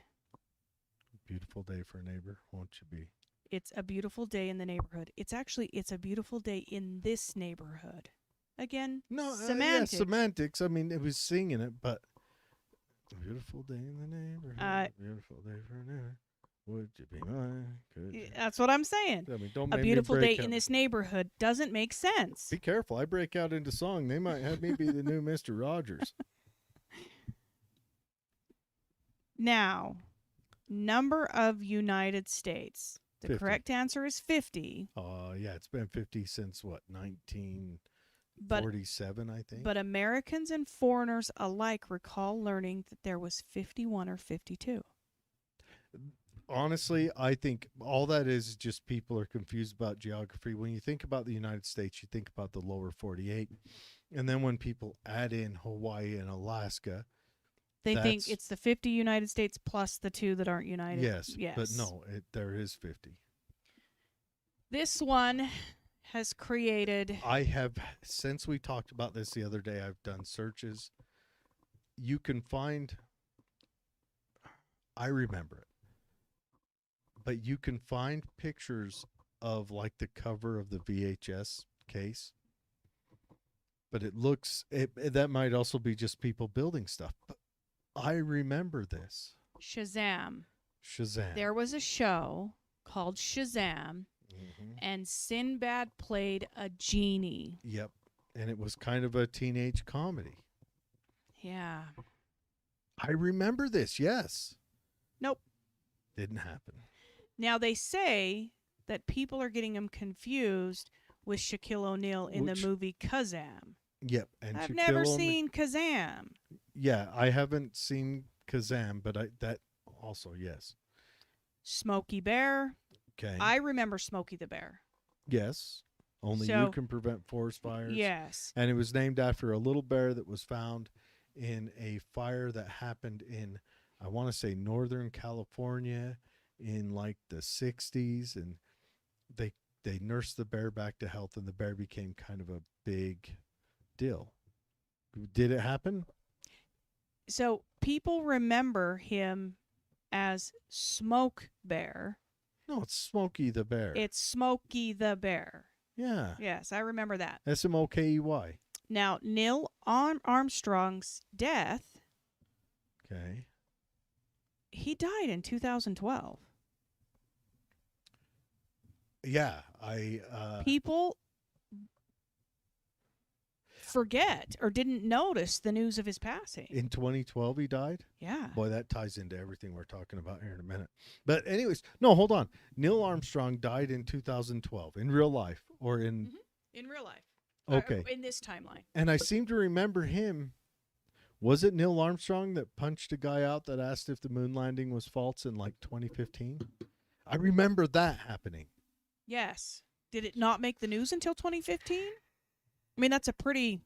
Speaker 1: Beautiful day for a neighbor, won't you be?
Speaker 2: It's a beautiful day in the neighborhood. It's a beautiful day in this neighborhood. Again,
Speaker 1: No,
Speaker 2: semantics.
Speaker 1: yeah, semantics. I mean, it was singing it, but a beautiful day in the neighborhood. Beautiful day for a neighbor. Would you be mine? Could you?
Speaker 2: That's what I'm saying.
Speaker 1: I mean, don't
Speaker 2: A
Speaker 1: make
Speaker 2: beautiful
Speaker 1: me
Speaker 2: day
Speaker 1: break
Speaker 2: in
Speaker 1: out.
Speaker 2: this neighborhood doesn't make sense.
Speaker 1: Be careful. I break out into song. They might have me be the new Mr. Rogers.
Speaker 2: Now, number of United States. The
Speaker 1: 50.
Speaker 2: correct answer is 50.
Speaker 1: Yeah, it's been 50 since what, 1947, I think.
Speaker 2: But Americans and foreigners alike recall learning that there was 51 or 52.
Speaker 1: Honestly, I think all that is just people are confused about geography. When you think about the United States, you think about the lower 48. And then when people add in Hawaii and Alaska,
Speaker 2: They think it's the 50 United States plus the 2 that aren't united.
Speaker 1: yes. But no, there is 50.
Speaker 2: This one has created...
Speaker 1: I have, since we talked about this the other day, I've done searches. You can find, I remember it, but you can find pictures of like the cover of the VHS case. But it looks, that might also be just people building stuff. But I remember this.
Speaker 2: Shazam.
Speaker 1: Shazam.
Speaker 2: There was a show called Shazam, and Sinbad played a genie.
Speaker 1: Yep. And it was kind of a teenage comedy.
Speaker 2: Yeah.
Speaker 1: I remember this, yes.
Speaker 2: Nope.
Speaker 1: Didn't happen.
Speaker 2: Now, they say that people are getting him confused with Shaquille O'Neal in the movie Kazam.
Speaker 1: Yep. And
Speaker 2: I've
Speaker 1: Shaquille
Speaker 2: never seen Kazam.
Speaker 1: Yeah, I haven't seen Kazam, but that also, yes.
Speaker 2: Smokey Bear.
Speaker 1: Okay.
Speaker 2: I remember Smokey the Bear.
Speaker 1: Yes. Only
Speaker 2: So-
Speaker 1: you can prevent forest fires.
Speaker 2: Yes.
Speaker 1: And it was named after a little bear that was found in a fire that happened in, I want to say, Northern California in like the 60s. And they nursed the bear back to health, and the bear became kind of a big deal. Did it happen?
Speaker 2: So people remember him as Smoke Bear.
Speaker 1: No, it's Smokey the Bear.
Speaker 2: It's Smokey the Bear.
Speaker 1: Yeah.
Speaker 2: Yes, I remember that.
Speaker 1: Smokey.
Speaker 2: Now, Neil Armstrong's death,
Speaker 1: Okay.
Speaker 2: he died in 2012.
Speaker 1: Yeah,
Speaker 2: People forget or didn't notice the news of his passing.
Speaker 1: in 2012 he died.
Speaker 2: Yeah.
Speaker 1: Boy, that ties into everything we're talking about here in a minute. But anyways, no, hold on. Neil Armstrong died in 2012 in real life or in
Speaker 2: In real life.
Speaker 1: Okay.
Speaker 2: In this timeline.
Speaker 1: And I seem to remember him. Was it Neil Armstrong that punched a guy out that asked if the moon landing was false in like 2015? I remember that happening.
Speaker 2: Yes. Did it not make the news until 2015? I mean, that's a pretty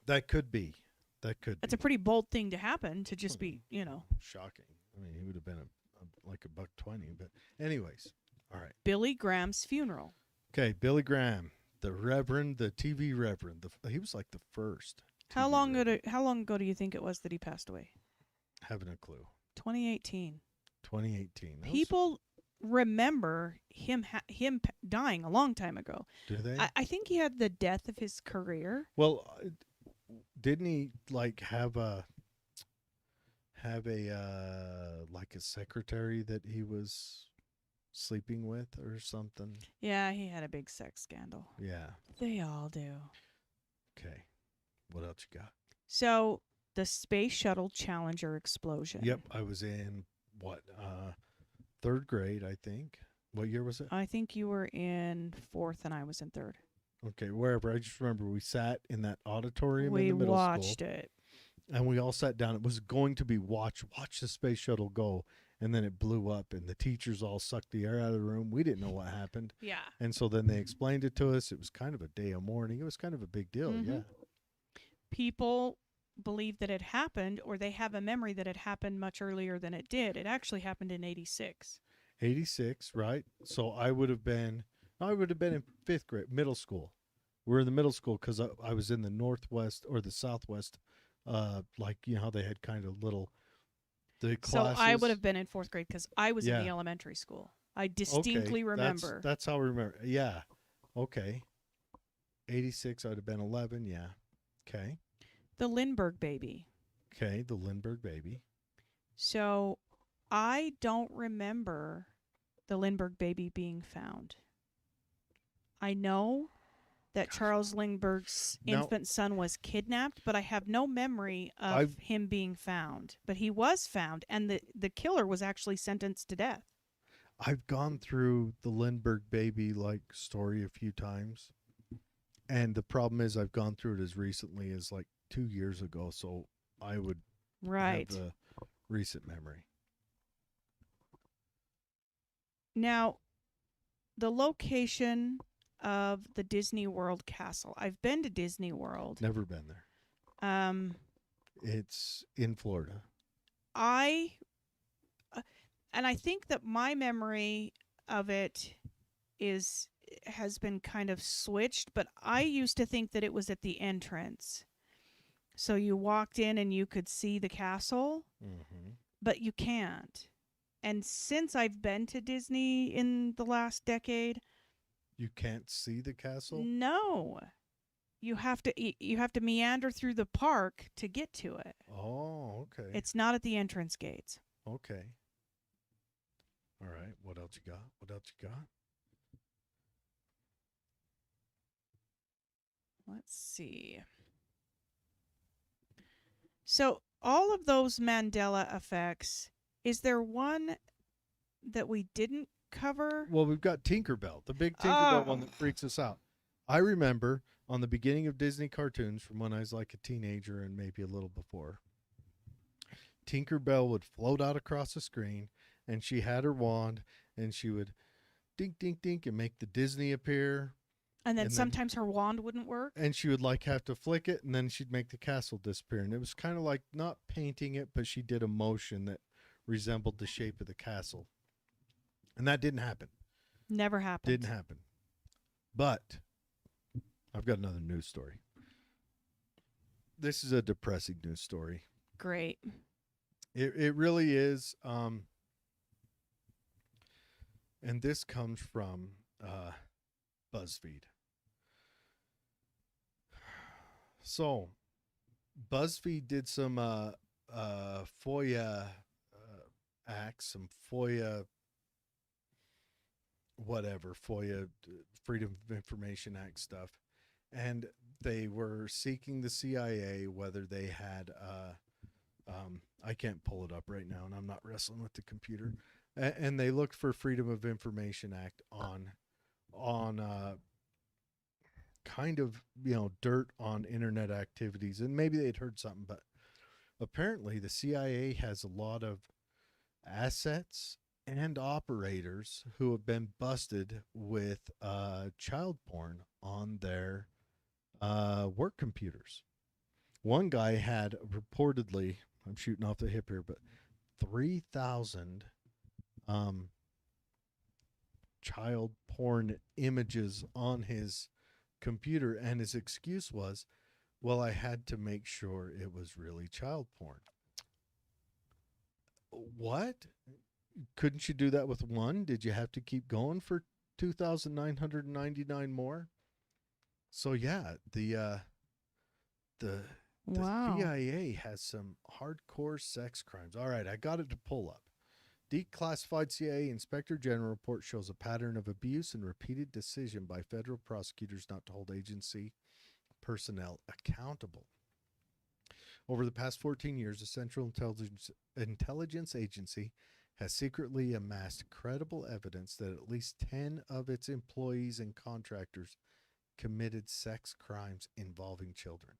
Speaker 1: That could be.
Speaker 2: That's a pretty bold thing to happen, to just be,
Speaker 1: Shocking. I mean, he would have been like $1.20, but anyways. All right.
Speaker 2: Billy Graham's funeral.
Speaker 1: Okay, Billy Graham, the Reverend, the TV Reverend. He was like the first.
Speaker 2: How
Speaker 1: TV
Speaker 2: long
Speaker 1: Reverend.
Speaker 2: ago do you think it was that he passed away?
Speaker 1: Haven't a clue.
Speaker 2: 2018.
Speaker 1: 2018. That was-
Speaker 2: People remember him dying a long time ago.
Speaker 1: do they?
Speaker 2: I think he had the death of his career.
Speaker 1: Well, didn't he like have a like a secretary that he was sleeping with or something?
Speaker 2: Yeah, he had a big sex scandal.
Speaker 1: Yeah.
Speaker 2: They all do.
Speaker 1: Okay. What else you got?
Speaker 2: So, the Space Shuttle Challenger explosion.
Speaker 1: Yep, I was in third grade, I think. What year was it?
Speaker 2: I think you were in 4th and I was in 3rd.
Speaker 1: Okay, wherever. I just remember we sat in that auditorium in
Speaker 2: We
Speaker 1: the middle school.
Speaker 2: watched it.
Speaker 1: And we all sat down. It was going to be watch the space shuttle go. And then it blew up and the teachers all sucked the air out of the room. We didn't know what happened.
Speaker 2: Yeah.
Speaker 1: And so then they explained it to us. It was kind of a day of mourning. It was kind of a big deal.
Speaker 2: Mhm.
Speaker 1: Yeah.
Speaker 2: People believe that it happened, or they have a memory that it happened much earlier than it did. It actually happened in 86.
Speaker 1: 86, right? So I would have been in 5th grade, middle school. We're in the middle school because I was in the northwest or the southwest. Like, you know how they had kind of little the classes.
Speaker 2: So I would have been in 4th grade because I was in
Speaker 1: Yeah.
Speaker 2: the elementary school. I distinctly remember.
Speaker 1: That's how I remember. Yeah. Okay. 86, I would have been 11. Yeah. Okay.
Speaker 2: The Lindbergh baby.
Speaker 1: Okay. The Lindbergh baby.
Speaker 2: So I don't remember the Lindbergh baby being found. I know that Charles Lindbergh's
Speaker 1: Now-
Speaker 2: infant son was kidnapped, but I have no memory of
Speaker 1: I've-
Speaker 2: him being found. But he was found, and the killer was actually sentenced to death.
Speaker 1: I've gone through the Lindbergh baby like story a few times. And the problem is I've gone through it as recently as like 2 years ago. So I would
Speaker 2: Right.
Speaker 1: have a recent memory.
Speaker 2: Now, the location of the Disney World castle. I've been to Disney World.
Speaker 1: Never been there. It's in Florida.
Speaker 2: I think that my memory of it has been kind of switched, but I used to think that it was at the entrance. So you walked in and you could see the castle,
Speaker 1: Mm-hmm.
Speaker 2: but you can't. And since I've been to Disney in the last decade,
Speaker 1: You can't see the castle?
Speaker 2: no. You have to meander through the park to get to it.
Speaker 1: Oh, okay.
Speaker 2: It's not at the entrance gates.
Speaker 1: Okay. All right. What else you got? What else you got?
Speaker 2: Let's see. So, all of those Mandela effects, is there one that we didn't cover?
Speaker 1: Well, we've got Tinkerbell, the big Tinkerbell one
Speaker 2: Oh.
Speaker 1: that freaks us out. I remember on the beginning of Disney cartoons from when I was like a teenager and maybe a little before, Tinkerbell would float out across the screen and she had her wand and she would dink, dink, dink and make the Disney appear.
Speaker 2: And then
Speaker 1: and then-
Speaker 2: sometimes her wand wouldn't work.
Speaker 1: And she would like have to flick it and then she'd make the castle disappear. And it was kind of like not painting it, but she did a motion that resembled the shape of the castle. And that didn't happen.
Speaker 2: Never happened.
Speaker 1: Didn't happen. But I've got another news story. This is a depressing news story.
Speaker 2: Great.
Speaker 1: It really is. And this comes from BuzzFeed. So, BuzzFeed did some FOIA acts, some FOIA whatever, FOIA, Freedom of Information Act stuff. And they were seeking the CIA whether they had, I can't pull it up right now and I'm not wrestling with the computer. And they looked for Freedom of Information Act on kind of, dirt on internet activities. And maybe they'd heard something, but apparently the CIA has a lot of assets and operators who have been busted with child porn on their work computers. One guy had reportedly, I'm shooting off the hip here, but 3,000 child porn images on his computer, and his excuse was, well, I had to make sure it was really child porn. What? Couldn't you do that with one? Did you have to keep going for 2,999 more? So yeah, the
Speaker 2: Wow.
Speaker 1: CIA has some hardcore sex crimes. All right, I got it to pull up. Declassified CIA Inspector General report shows a pattern of abuse and repeated decision by federal prosecutors not to hold agency personnel accountable. Over the past 14 years, the Central Intelligence Agency has secretly amassed credible evidence that at least 10 of its employees and contractors committed sex crimes involving children.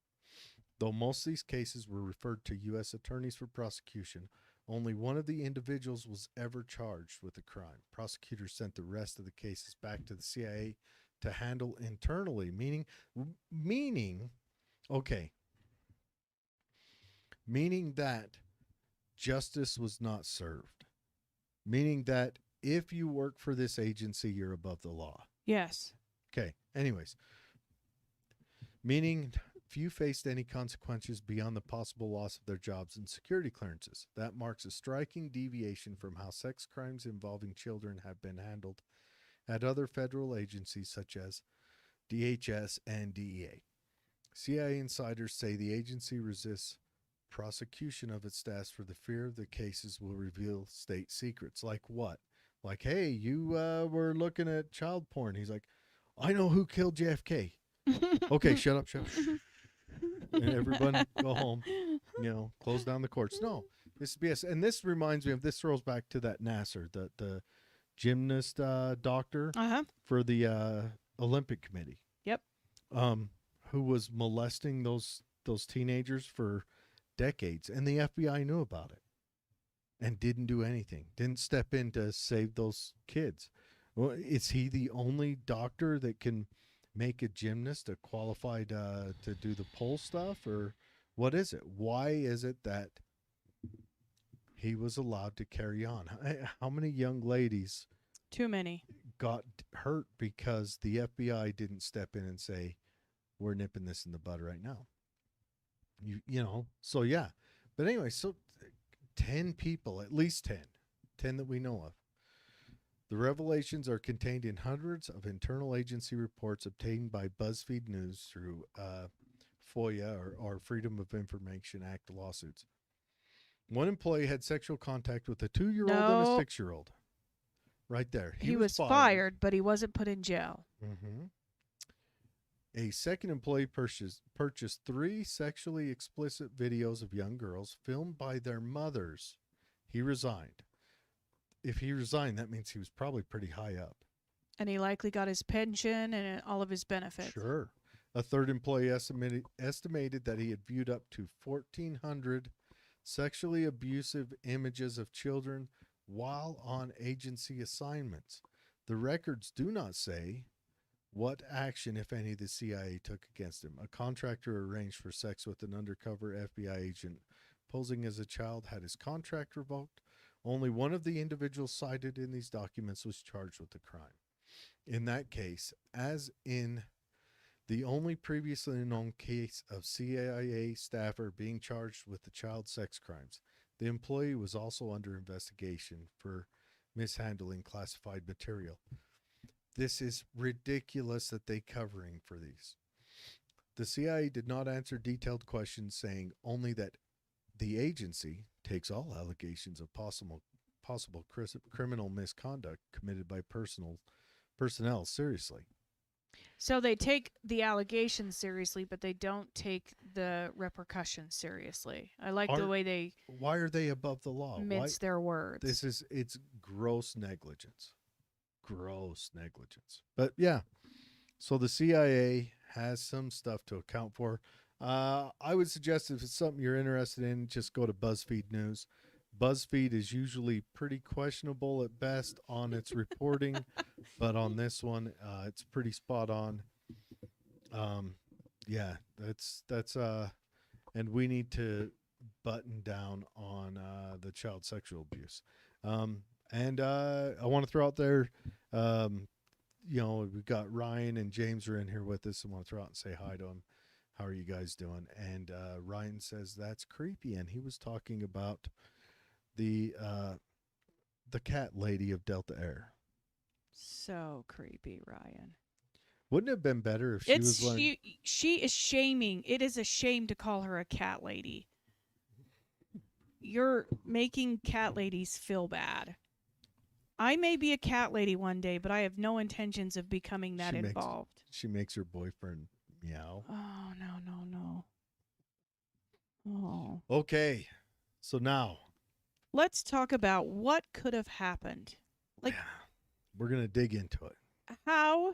Speaker 1: Though most of these cases were referred to U.S. attorneys for prosecution, only one of the individuals was ever charged with a crime. Prosecutors sent the rest of the cases back to the CIA to handle internally, meaning that justice was not served. Meaning that if you work for this agency, you're above the law.
Speaker 2: Yes.
Speaker 1: Okay. Anyways, meaning few faced any consequences beyond the possible loss of their jobs and security clearances. That marks a striking deviation from how sex crimes involving children have been handled at other federal agencies such as DHS and DEA. CIA insiders say the agency resists prosecution of its staff for the fear the cases will reveal state secrets. Like what? Like, hey, you were looking at child porn. He's like, I know who killed JFK. Okay, shut up. And everyone go home, close down the courts. No, this is BS. And this reminds me of, this throws back to that Nasser, the gymnast doctor for the Olympic Committee.
Speaker 2: Yep.
Speaker 1: Who was molesting those teenagers for decades, and the FBI knew about it and didn't do anything, didn't step in to save those kids. Well, is he the only doctor that can make a gymnast a qualified to do the pole stuff, or what is it? Why is it that he was allowed to carry on? How many young ladies,
Speaker 2: too many,
Speaker 1: got hurt because the FBI didn't step in and say, we're nipping this in the bud right now? So yeah. But anyway, so 10 people, at least 10 that we know of. The revelations are contained in hundreds of internal agency reports obtained by BuzzFeed News through FOIA or Freedom of Information Act lawsuits. One employee had sexual contact with a 2-year-old and a 6-year-old. Right there.
Speaker 2: He was fired, but he wasn't put in jail.
Speaker 1: Mm-hmm. A second employee purchased 3 sexually explicit videos of young girls filmed by their mothers. He resigned. If he resigned, that means he was probably pretty high up.
Speaker 2: And he likely got his pension and all of his benefits.
Speaker 1: Sure. A third employee estimated that he had viewed up to 1,400 sexually abusive images of children while on agency assignments. The records do not say what action, if any, the CIA took against him. A contractor arranged for sex with an undercover FBI agent posing as a child had his contract revoked. Only one of the individuals cited in these documents was charged with the crime. In that case, as in the only previously known case of CIA staffer being charged with the child sex crimes, the employee was also under investigation for mishandling classified material. This is ridiculous that they're covering for these. The CIA did not answer detailed questions, saying only that the agency takes all allegations of possible criminal misconduct committed by personnel seriously.
Speaker 2: So they take the allegations seriously, but they don't take the repercussions seriously. I like the way they...
Speaker 1: Why are they above the law?
Speaker 2: Mince their words.
Speaker 1: It's gross negligence. Gross negligence. But yeah, so the CIA has some stuff to account for. I would suggest if it's something you're interested in, just go to BuzzFeed News. BuzzFeed is usually pretty questionable at best on its reporting, but on this one, it's pretty spot on. Yeah, that's and we need to button down on the child sexual abuse. And I want to throw out there, we've got Ryan and James are in here with us. I want to throw out and say hi to them. How are you guys doing? And Ryan says that's creepy, and he was talking about the cat lady of Delta Air.
Speaker 2: So creepy, Ryan.
Speaker 1: Wouldn't it have been better if she was like...
Speaker 2: She is shaming. It is a shame to call her a cat lady. You're making cat ladies feel bad. I may be a cat lady one day, but I have no intentions of becoming that involved.
Speaker 1: She makes her boyfriend meow.
Speaker 2: Oh, no. Oh.
Speaker 1: Okay. So now,
Speaker 2: let's talk about what could have happened. Like,
Speaker 1: We're going to dig into it.
Speaker 2: how,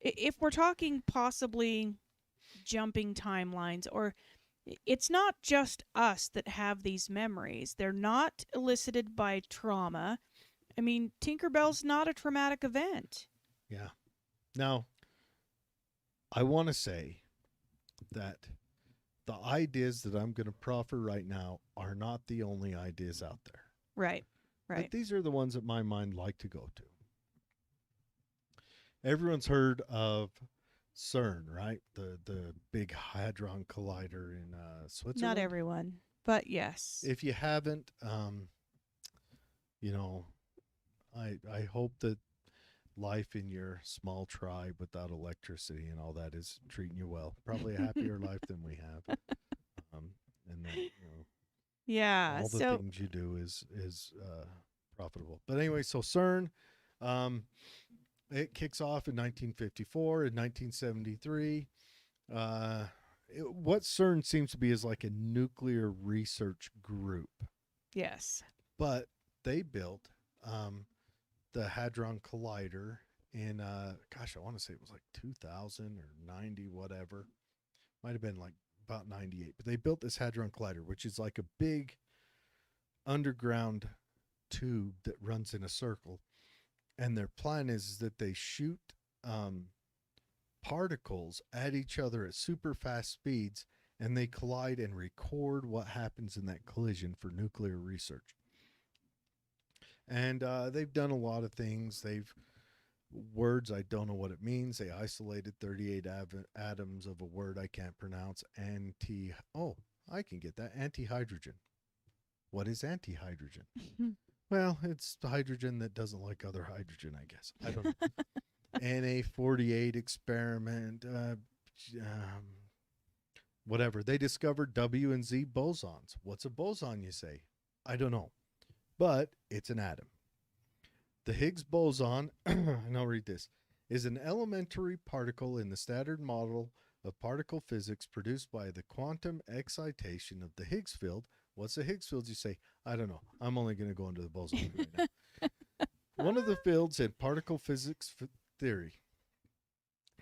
Speaker 2: if we're talking possibly jumping timelines, or it's not just us that have these memories, they're not elicited by trauma. I mean, Tinkerbell's not a traumatic event.
Speaker 1: Yeah. Now, I want to say that the ideas that I'm going to proffer right now are not the only ideas out there.
Speaker 2: Right.
Speaker 1: But
Speaker 2: Right.
Speaker 1: these are the ones that my mind like to go to. Everyone's heard of Cern, right? The big hadron collider in Switzerland.
Speaker 2: Not everyone, but yes.
Speaker 1: If you haven't, you know, I hope that life in your small tribe without electricity and all that is treating you well. Probably a happier life than we have. And that,
Speaker 2: Yeah.
Speaker 1: all the
Speaker 2: So
Speaker 1: things you do is profitable. But anyway, so CERN, it kicks off in 1954. In 1973, what CERN seems to be is like a nuclear research group,
Speaker 2: yes.
Speaker 1: but they built the Hadron Collider in, gosh, I want to say it was like 2000 or 90, whatever. Might have been like about 98. But they built this Hadron Collider, which is like a big underground tube that runs in a circle. And their plan is that they shoot particles at each other at super fast speeds, and they collide and record what happens in that collision for nuclear research. And they've done a lot of things. Words, I don't know what it means. They isolated 38 atoms of a word I can't pronounce. I can get that. Antihydrogen. What is antihydrogen? Well, it's hydrogen that doesn't like other hydrogen, I guess. I don't know. NA48 experiment, whatever. They discovered W and Z bosons. What's a boson, you say? I don't know. But it's an atom. The Higgs boson, and I'll read this, is an elementary particle in the standard model of particle physics produced by the quantum excitation of the Higgs field. What's the Higgs field, you say? I don't know. I'm only going to go into the boson right now. One of the fields in particle physics theory.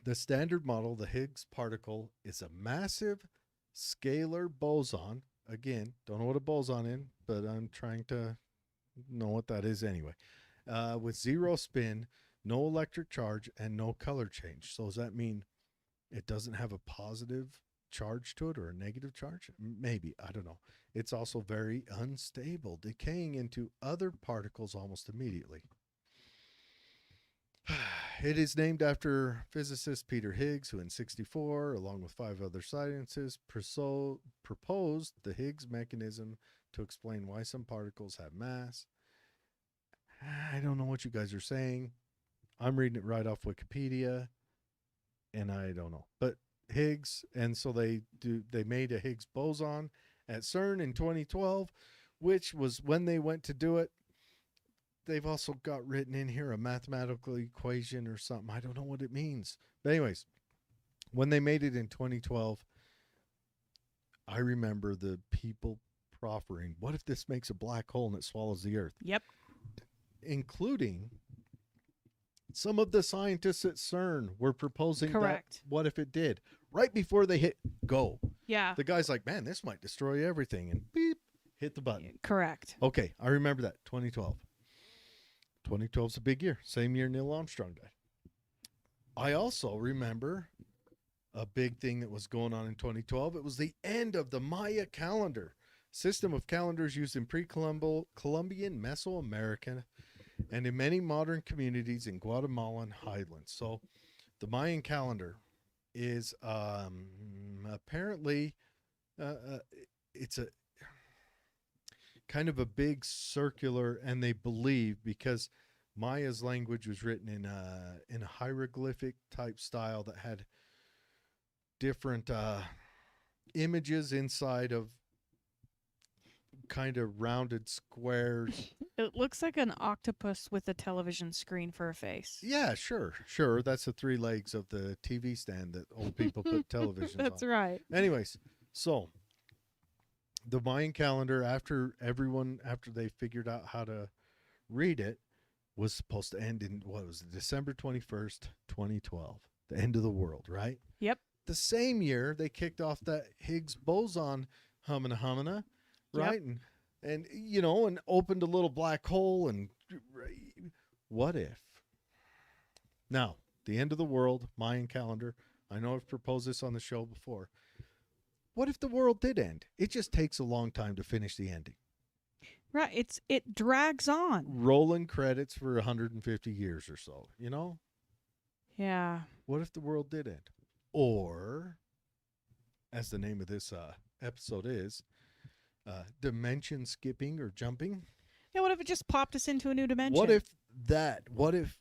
Speaker 1: The standard model, the Higgs particle, is a massive scalar boson. Again, don't know what a boson is, but I'm trying to know what that is anyway. With zero spin, no electric charge, and no color change. So does that mean it doesn't have a positive charge to it or a negative charge? Maybe. I don't know. It's also very unstable, decaying into other particles almost immediately. It is named after physicist Peter Higgs, who in 1964, along with 5 other scientists, proposed the Higgs mechanism to explain why some particles have mass. I don't know what you guys are saying. I'm reading it right off Wikipedia, and I don't know. But Higgs, and so they made a Higgs boson at CERN in 2012, which was when they went to do it. They've also got written in here a mathematical equation or something. I don't know what it means. But anyways, when they made it in 2012, I remember the people proffering, what if this makes a black hole and it swallows the Earth?
Speaker 2: Yep.
Speaker 1: Including some of the scientists at CERN were proposing
Speaker 2: Correct.
Speaker 1: that what if it did? Right before they hit go.
Speaker 2: Yeah.
Speaker 1: The guy's like, man, this might destroy everything. And beep, hit the button.
Speaker 2: Correct.
Speaker 1: Okay, I remember that. 2012. 2012 is a big year. Same year Neil Armstrong died. I also remember a big thing that was going on in 2012. It was the end of the Maya calendar, system of calendars used in pre-Columbian Mesoamerica and in many modern communities in Guatemalan highlands. So the Mayan calendar is apparently it's a kind of a big circular, and they believe because Maya's language was written in a hieroglyphic type style that had different images inside of kind of rounded squares.
Speaker 2: It looks like an octopus with a television screen for a face.
Speaker 1: Yeah, sure. That's the 3 legs of the TV stand that old people put televisions on.
Speaker 2: That's right.
Speaker 1: Anyways, so the Mayan calendar, after they figured out how to read it, was supposed to end in, what was it, December 21st, 2012, the end of the world, right?
Speaker 2: Yep.
Speaker 1: The same year they kicked off that Higgs boson humana, right?
Speaker 2: Yep.
Speaker 1: And and opened a little black hole. And what if? Now, the end of the world, Mayan calendar. I know I've proposed this on the show before. What if the world did end? It just takes a long time to finish the ending.
Speaker 2: Right. It drags on.
Speaker 1: Rolling credits for 150 years or so,
Speaker 2: Yeah.
Speaker 1: What if the world did end? Or, as the name of this episode is, dimension skipping or jumping.
Speaker 2: Yeah, what if it just popped us into a new dimension?
Speaker 1: What if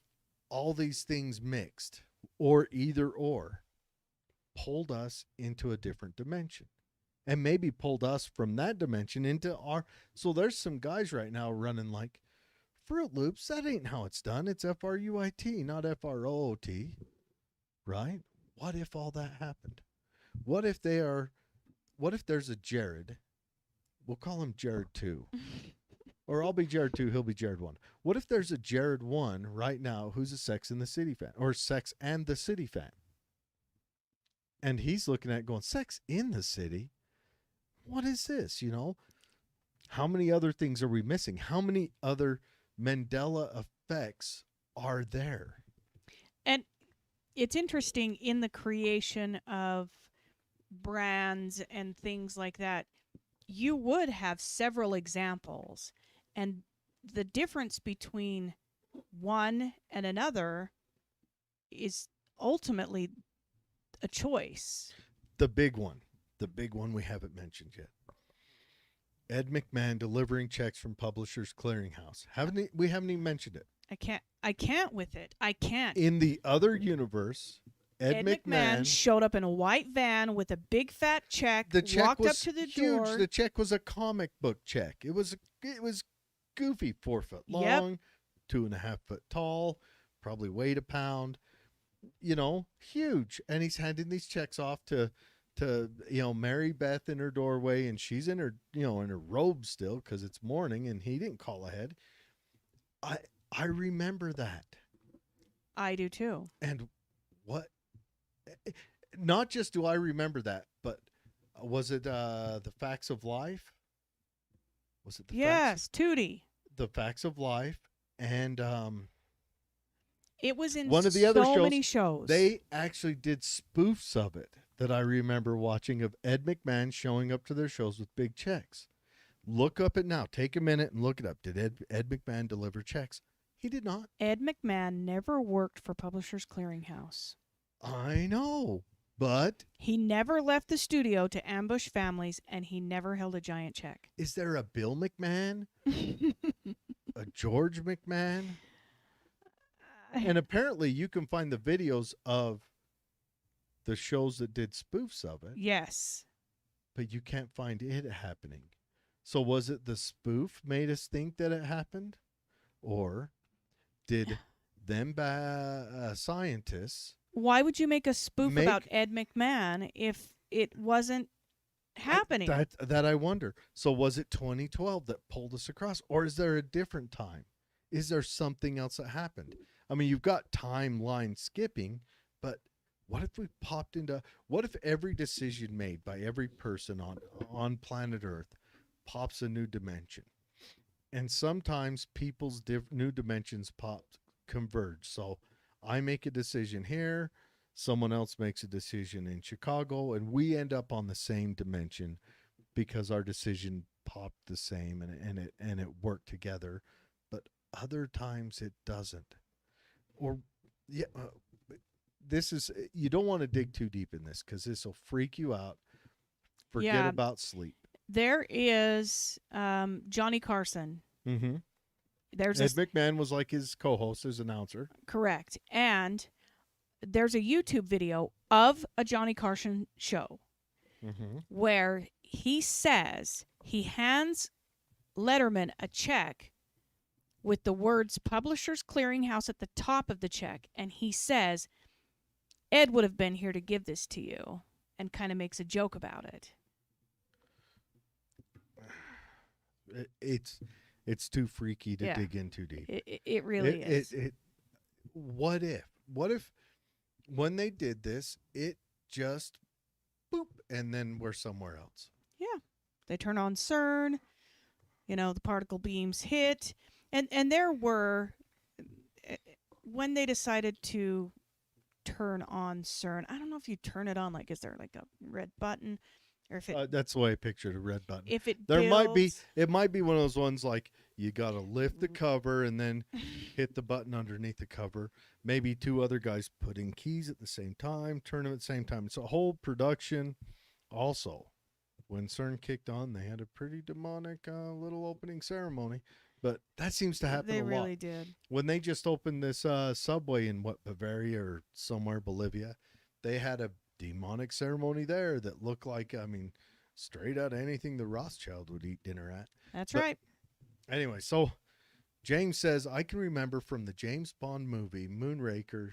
Speaker 1: all these things mixed, or either or, pulled us into a different dimension? And maybe pulled us from that dimension into our... So there's some guys right now running like, Fruit Loops, that ain't how it's done. It's F-R-U-I-T, not F-R-O-O-T. Right? What if all that happened? What if there's a Jared? We'll call him Jared 2. Or I'll be Jared 2, he'll be Jared 1. What if there's a Jared 1 right now who's a Sex and the City fan? Or Sex and the City fan? And he's looking at it going, Sex in the City? What is this, How many other things are we missing? How many other Mandela effects are there?
Speaker 2: And it's interesting in the creation of brands and things like that, you would have several examples. And the difference between one and another is ultimately a choice.
Speaker 1: The big one we haven't mentioned yet. Ed McMahon delivering checks from Publishers Clearinghouse. We haven't even mentioned it.
Speaker 2: I can't with it. I can't.
Speaker 1: In the other universe, Ed McMahon
Speaker 2: showed up in a white van with a big fat check.
Speaker 1: The check
Speaker 2: walked
Speaker 1: was
Speaker 2: up to the
Speaker 1: huge.
Speaker 2: door.
Speaker 1: The check was a comic book check. It was goofy, 4 foot long, 2.5 foot tall, probably weighed a pound. Huge. And he's handing these checks off to Mary Beth in her doorway, and she's in her in her robe still because it's morning, and he didn't call ahead. I remember that.
Speaker 2: I do too.
Speaker 1: And what? Not just do I remember that, but was it the Facts of Life? Was it the
Speaker 2: Tootie.
Speaker 1: The Facts of Life, and
Speaker 2: it was in
Speaker 1: one of the other shows,
Speaker 2: many shows.
Speaker 1: They actually did spoofs of it that I remember watching, of Ed McMahon showing up to their shows with big checks. Look up it now. Take a minute and look it up. Did Ed McMahon deliver checks? He did not.
Speaker 2: Ed McMahon never worked for Publishers Clearinghouse.
Speaker 1: I know, but
Speaker 2: he never left the studio to ambush families, and he never held a giant check.
Speaker 1: Is there a Bill McMahon? A George McMahon? And apparently you can find the videos of the shows that did spoofs of it.
Speaker 2: Yes.
Speaker 1: But you can't find it happening. So was it the spoof made us think that it happened? Or did them scientists...
Speaker 2: Why would you make a spoof about Ed McMahon if it wasn't happening?
Speaker 1: That I wonder. So was it 2012 that pulled us across? Or is there a different time? Is there something else that happened? I mean, you've got timeline skipping, but what if we popped into... What if every decision made by every person on planet Earth pops a new dimension? And sometimes people's new dimensions converge. So I make a decision here, someone else makes a decision in Chicago, and we end up on the same dimension because our decision popped the same and it worked together. But other times it doesn't. Or this is... You don't want to dig too deep in this because this will freak you out. Forget about sleep.
Speaker 2: There is Johnny Carson.
Speaker 1: Mm-hmm.
Speaker 2: There's
Speaker 1: Ed McMahon was like his co-host, his announcer.
Speaker 2: Correct. And there's a YouTube video of a Johnny Carson show where he says he hands Letterman a check with the words Publishers Clearinghouse at the top of the check. And he says, Ed would have been here to give this to you, and kind of makes a joke about it.
Speaker 1: It's too freaky to
Speaker 2: Yeah.
Speaker 1: dig in too deep.
Speaker 2: It really is.
Speaker 1: What if when they did this, it just boop, and then we're somewhere else.
Speaker 2: Yeah. They turn on Cern, the particle beams hit. And there were, when they decided to turn on Cern, I don't know if you turn it on, like, is there like a red button? Or if it,
Speaker 1: That's the way I pictured a red button.
Speaker 2: if it
Speaker 1: There might be,
Speaker 2: builds-
Speaker 1: it might be one of those ones like you got to lift the cover and then hit the button underneath the cover. Maybe two other guys put in keys at the same time, turn them at the same time. It's a whole production. Also, when CERN kicked on, they had a pretty demonic little opening ceremony. But that seems to happen
Speaker 2: they
Speaker 1: a lot.
Speaker 2: really did.
Speaker 1: When they just opened this subway in Bavaria or somewhere, Bolivia, they had a demonic ceremony there that looked like, straight out of anything the Rothschild would eat dinner at.
Speaker 2: That's
Speaker 1: But
Speaker 2: right.
Speaker 1: Anyway, so James says, I can remember from the James Bond movie Moonraker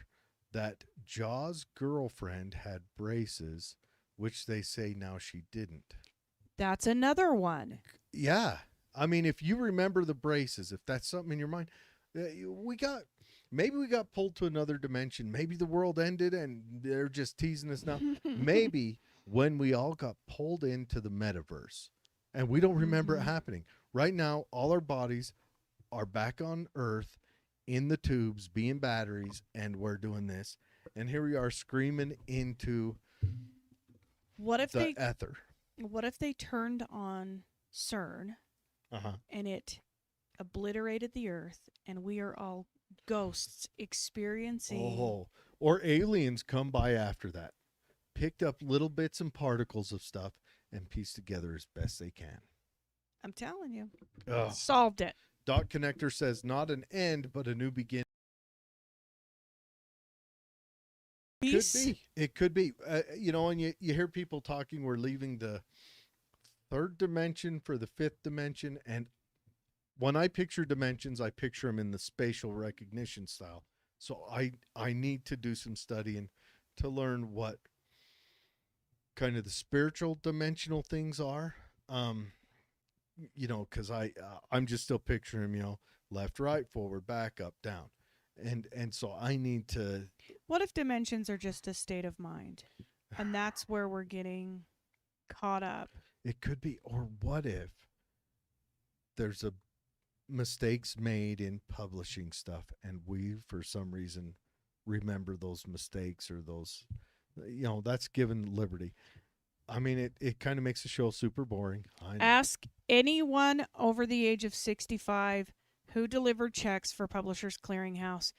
Speaker 1: that Jaws' girlfriend had braces, which they say now she didn't.
Speaker 2: That's another one.
Speaker 1: Yeah. If you remember the braces, if that's something in your mind, maybe we got pulled to another dimension. Maybe the world ended and they're just teasing us now. Maybe when we all got pulled into the metaverse and we don't remember it happening. Right now, all our bodies are back on Earth in the tubes, being batteries, and we're doing this. And here we are screaming into
Speaker 2: What if
Speaker 1: the ether.
Speaker 2: What if they turned on CERN and it obliterated the Earth, and we are all ghosts experiencing?
Speaker 1: Or aliens come by after that, picked up little bits and particles of stuff, and pieced together as best they can.
Speaker 2: I'm telling you.
Speaker 1: Ugh.
Speaker 2: Solved it.
Speaker 1: Dot Connector says, not an end, but a new beginning.
Speaker 2: Peace.
Speaker 1: Could be. It could be. And you hear people talking, we're leaving the third dimension for the fifth dimension. And when I picture dimensions, I picture them in the spatial recognition style. So I need to do some studying to learn what kind of the spiritual dimensional things are. Because I'm just still picturing them, left, right, forward, back, up, down. And so I need to.
Speaker 2: What if dimensions are just a state of mind? And that's where we're getting caught up.
Speaker 1: It could be. Or what if there's mistakes made in publishing stuff and we, for some reason, remember those mistakes or those, that's given liberty. It kind of makes the show super boring. I know.
Speaker 2: Ask anyone over the age of 65 who delivered checks for Publishers Clearinghouse,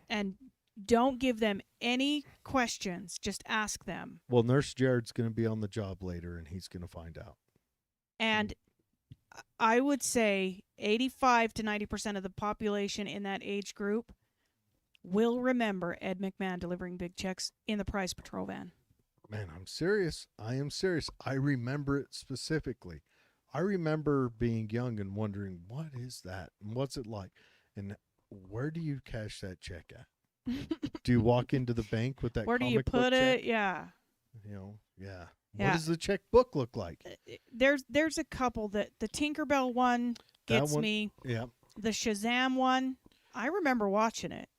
Speaker 2: and don't give them any questions. Just ask them.
Speaker 1: Well, Nurse Jared's going to be on the job later, and he's going to find out.
Speaker 2: And I would say 85 to 90% of the population in that age group will remember Ed McMahon delivering big checks in the Prize Patrol van.
Speaker 1: Man, I'm serious. I am serious. I remember it specifically. I remember being young and wondering, what is that? And what's it like? And where do you cash that check at? Do you walk into the bank with that
Speaker 2: Where do you
Speaker 1: comic book
Speaker 2: put it?
Speaker 1: check?
Speaker 2: Yeah.
Speaker 1: Yeah.
Speaker 2: Yeah.
Speaker 1: What does the checkbook look like?
Speaker 2: There's a couple that the Tinkerbell one gets
Speaker 1: That one,
Speaker 2: me.
Speaker 1: Yeah.
Speaker 2: The Shazam one, I remember watching it.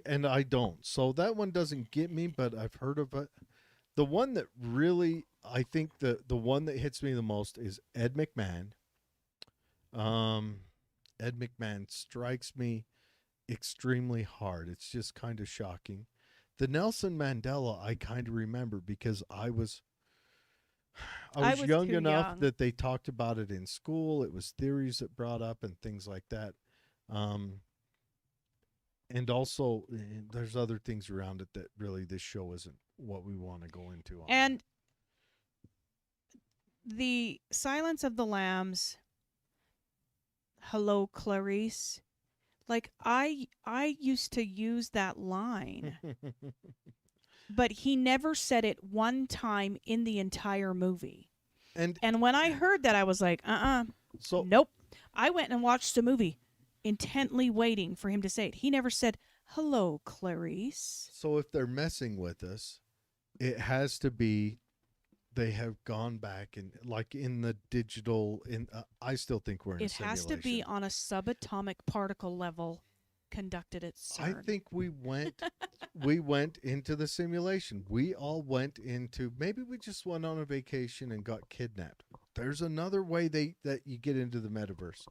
Speaker 1: And I don't. So that one doesn't get me, but I've heard of it. The one that really, I think the one that hits me the most is Ed McMahon. Ed McMahon strikes me extremely hard. It's just kind of shocking. The Nelson Mandela I kind of remember because I was young
Speaker 2: too
Speaker 1: enough
Speaker 2: young.
Speaker 1: that they talked about it in school. It was theories that brought up and things like that. And also, there's other things around it that really this show isn't what we want to go into.
Speaker 2: And the Silence of the Lambs, hello, Clarice. Like, I used to use that line, but he never said it one time in the entire movie. And when I heard that, I was like,
Speaker 1: So
Speaker 2: nope. I went and watched the movie, intently waiting for him to say it. He never said, hello, Clarice.
Speaker 1: So if they're messing with us, it has to be they have gone back and like in the digital. I still think we're in a
Speaker 2: It has to be
Speaker 1: simulation.
Speaker 2: on a subatomic particle level conducted at
Speaker 1: I
Speaker 2: CERN.
Speaker 1: think we went into the simulation. We all went into, maybe we just went on a vacation and got kidnapped. There's another way that you get into the metaverse.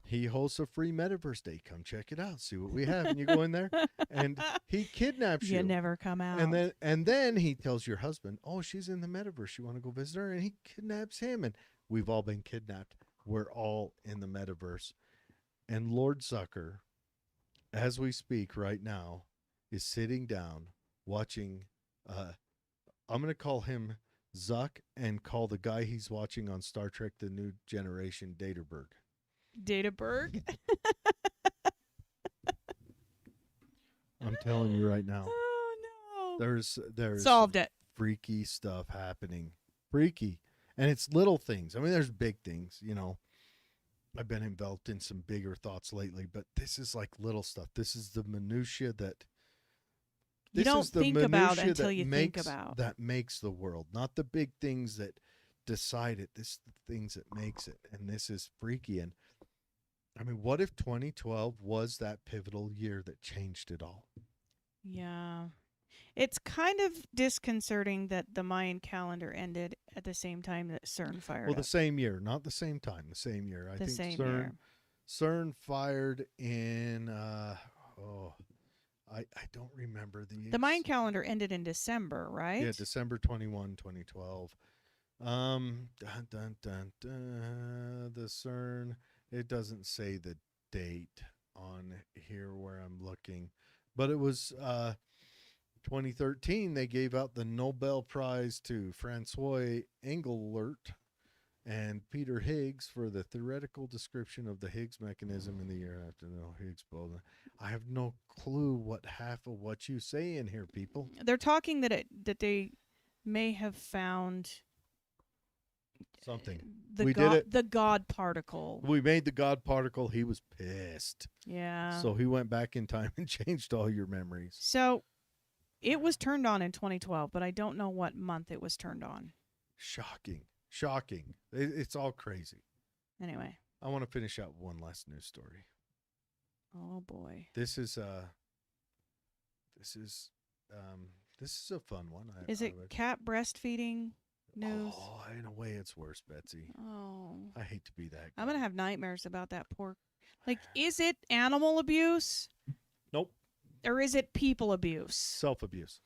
Speaker 1: He hosts a free metaverse day. Come check it out. See what we have. And you go in there and he kidnaps you.
Speaker 2: You never come out.
Speaker 1: And then he tells your husband, "Oh, she's in the metaverse. You want to go visit her?" And he kidnaps him. And we've all been kidnapped. We're all in the metaverse. And Lord Zucker, as we speak right now, is sitting down watching. I'm going to call him Zuck and call the guy he's watching on Star Trek: The New Generation Databerg.
Speaker 2: Databerg?
Speaker 1: I'm telling you right now.
Speaker 2: Oh, no.
Speaker 1: There's
Speaker 2: Solved it.
Speaker 1: Freaky stuff happening. Freaky. And it's little things. I mean, there's big things, you know. I've been enveloped in some bigger thoughts lately, but this is like little stuff. This is the minutia that
Speaker 2: You don't think about until you think about.
Speaker 1: That makes the world, not the big things that decide it. This is the things that makes it. And this is freaky. And I mean, what if 2012 was that pivotal year that changed it all?
Speaker 2: Yeah. It's kind of disconcerting that the Mayan calendar ended at the same time that CERN fired
Speaker 1: Well, the
Speaker 2: up.
Speaker 1: same year, not the same time, the same year. I
Speaker 2: The
Speaker 1: think
Speaker 2: same year.
Speaker 1: CERN fired in I don't remember
Speaker 2: The Mayan calendar ended in December, right?
Speaker 1: Yeah, December 21, 2012. Dun, dun, dun, dun, the CERN, it doesn't say the date on here where I'm looking, but it was 2013. They gave out the Nobel Prize to Francois Englert and Peter Higgs for the theoretical description of the Higgs mechanism in the year after the Higgs boson. I have no clue what half of what you say in here, people.
Speaker 2: They're talking that they may have found
Speaker 1: Something.
Speaker 2: we did it. The God particle.
Speaker 1: We made the God particle. He was pissed.
Speaker 2: Yeah.
Speaker 1: So he went back in time and changed all your memories.
Speaker 2: So it was turned on in 2012, but I don't know what month it was turned on.
Speaker 1: Shocking. It's all crazy.
Speaker 2: Anyway.
Speaker 1: I want to finish out one last news story.
Speaker 2: Oh boy.
Speaker 1: This is a fun one.
Speaker 2: Is it cat breastfeeding news?
Speaker 1: Oh, in a way it's worse, Betsy.
Speaker 2: Oh.
Speaker 1: I hate to be that guy.
Speaker 2: I'm going to have nightmares about that poor. Like, is it animal abuse?
Speaker 1: Nope.
Speaker 2: Or is it people abuse?
Speaker 1: Self-abuse.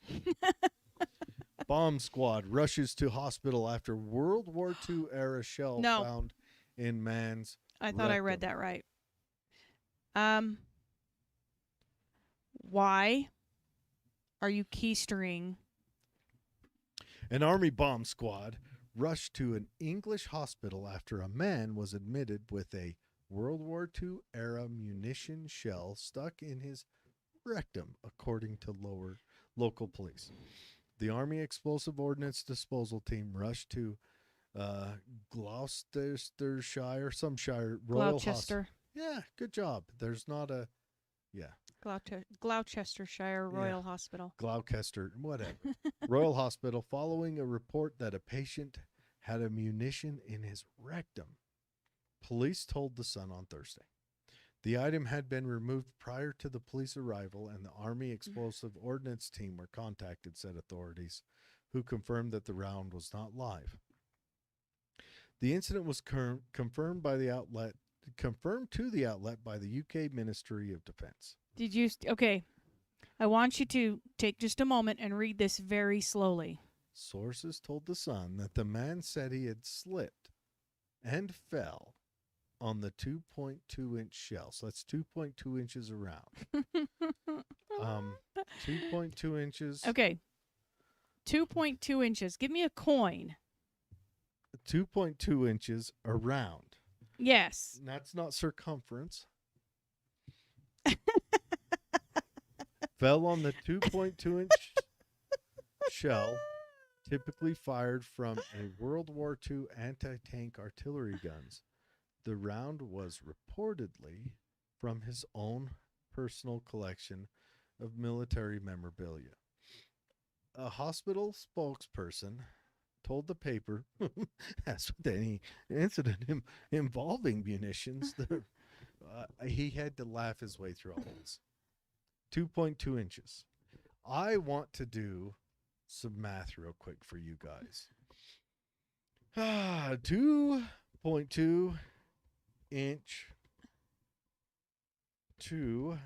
Speaker 1: Bomb squad rushes to hospital after World War II era shell found in man's
Speaker 2: I thought I read that right. Why are you keystering?
Speaker 1: An army bomb squad rushed to an English hospital after a man was admitted with a World War II era munition shell stuck in his rectum, according to local police. The Army Explosive Ordnance Disposal Team rushed to Gloucestershire, some shire, Royal
Speaker 2: Gloucester.
Speaker 1: Yeah, good job. There's not a,
Speaker 2: Gloucestershire Royal Hospital.
Speaker 1: Gloucester, whatever. Royal Hospital, following a report that a patient had a munition in his rectum. Police told the Sun on Thursday. The item had been removed prior to the police arrival, and the Army Explosive Ordnance Team were contacted, said authorities, who confirmed that the round was not live. The incident was confirmed to the outlet by the UK Ministry of Defence.
Speaker 2: Okay. I want you to take just a moment and read this very slowly.
Speaker 1: Sources told the Sun that the man said he had slipped and fell on the 2.2-inch shell. So that's 2.2 inches around. 2.2 inches.
Speaker 2: Okay. 2.2 inches. Give me a coin.
Speaker 1: 2.2 inches around.
Speaker 2: Yes.
Speaker 1: That's not circumference. Fell on the 2.2-inch shell, typically fired from a World War II anti-tank artillery guns. The round was reportedly from his own personal collection of military memorabilia. A hospital spokesperson told the paper, as with any incident involving munitions, he had to laugh his way through all this. 2.2 inches. I want to do some math real quick for you guys. 2.2 inch to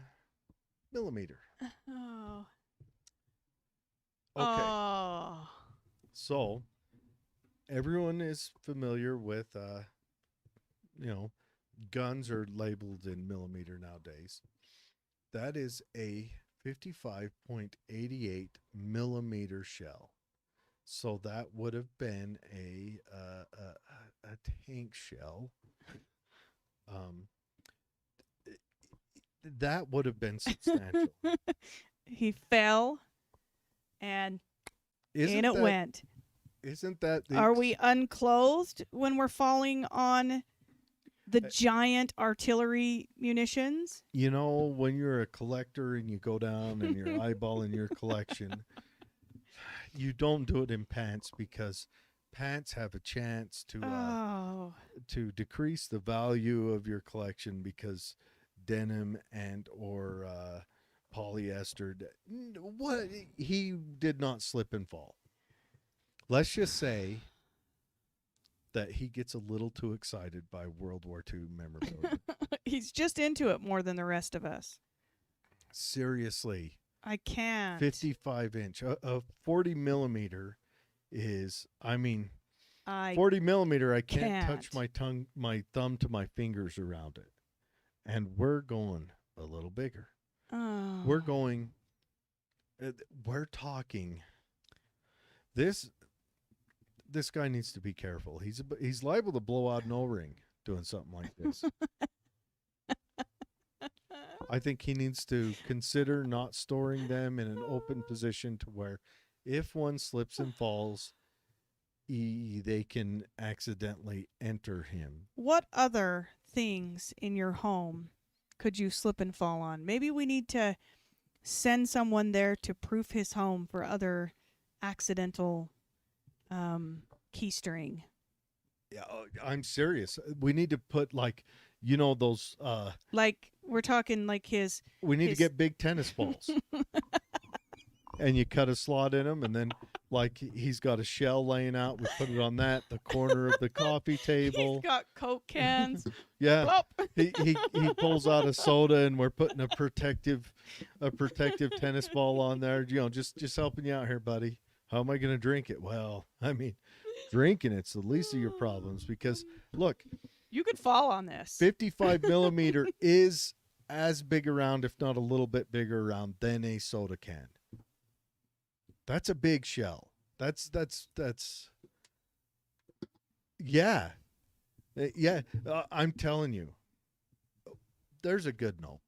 Speaker 1: millimeter.
Speaker 2: Oh.
Speaker 1: Okay.
Speaker 2: Oh.
Speaker 1: So everyone is familiar with, guns are labeled in millimeter nowadays. That is a 55.88 millimeter shell. So that would have been a tank shell. That would have been substantial.
Speaker 2: He fell, and in it went.
Speaker 1: Isn't that?
Speaker 2: Are we unclothed when we're falling on the giant artillery munitions?
Speaker 1: You know, when you're a collector and you go down and you're eyeballing your collection, you don't do it in pants because pants have a chance to decrease the value of your collection because denim and or polyester. What he did not slip and fall. Let's just say that he gets a little too excited by World War II memorabilia.
Speaker 2: He's just into it more than the rest of us.
Speaker 1: Seriously.
Speaker 2: I can't.
Speaker 1: 55 inch. A 40 millimeter is, 40 millimeter, I can't touch my thumb to my fingers around it. And we're going a little bigger.
Speaker 2: Oh.
Speaker 1: We're talking. This guy needs to be careful. He's liable to blow out an O-ring doing something like this. I think he needs to consider not storing them in an open position to where if one slips and falls, they can accidentally enter him.
Speaker 2: What other things in your home could you slip and fall on? Maybe we need to send someone there to proof his home for other accidental keystring.
Speaker 1: Yeah, I'm serious. We need to put those
Speaker 2: like we're talking like his.
Speaker 1: We need to get big tennis balls. And you cut a slot in them, and then he's got a shell laying out. We put it on the corner of the coffee table.
Speaker 2: He's got Coke cans.
Speaker 1: Yeah, he pulls out a soda, and we're putting a protective tennis ball on there. Just helping you out here, buddy. How am I going to drink it? Well, drinking it's the least of your problems because look,
Speaker 2: you could fall on this.
Speaker 1: 55 millimeter is as big around, if not a little bit bigger around, than a soda can. That's a big shell. That's yeah. I'm telling you, there's a good note.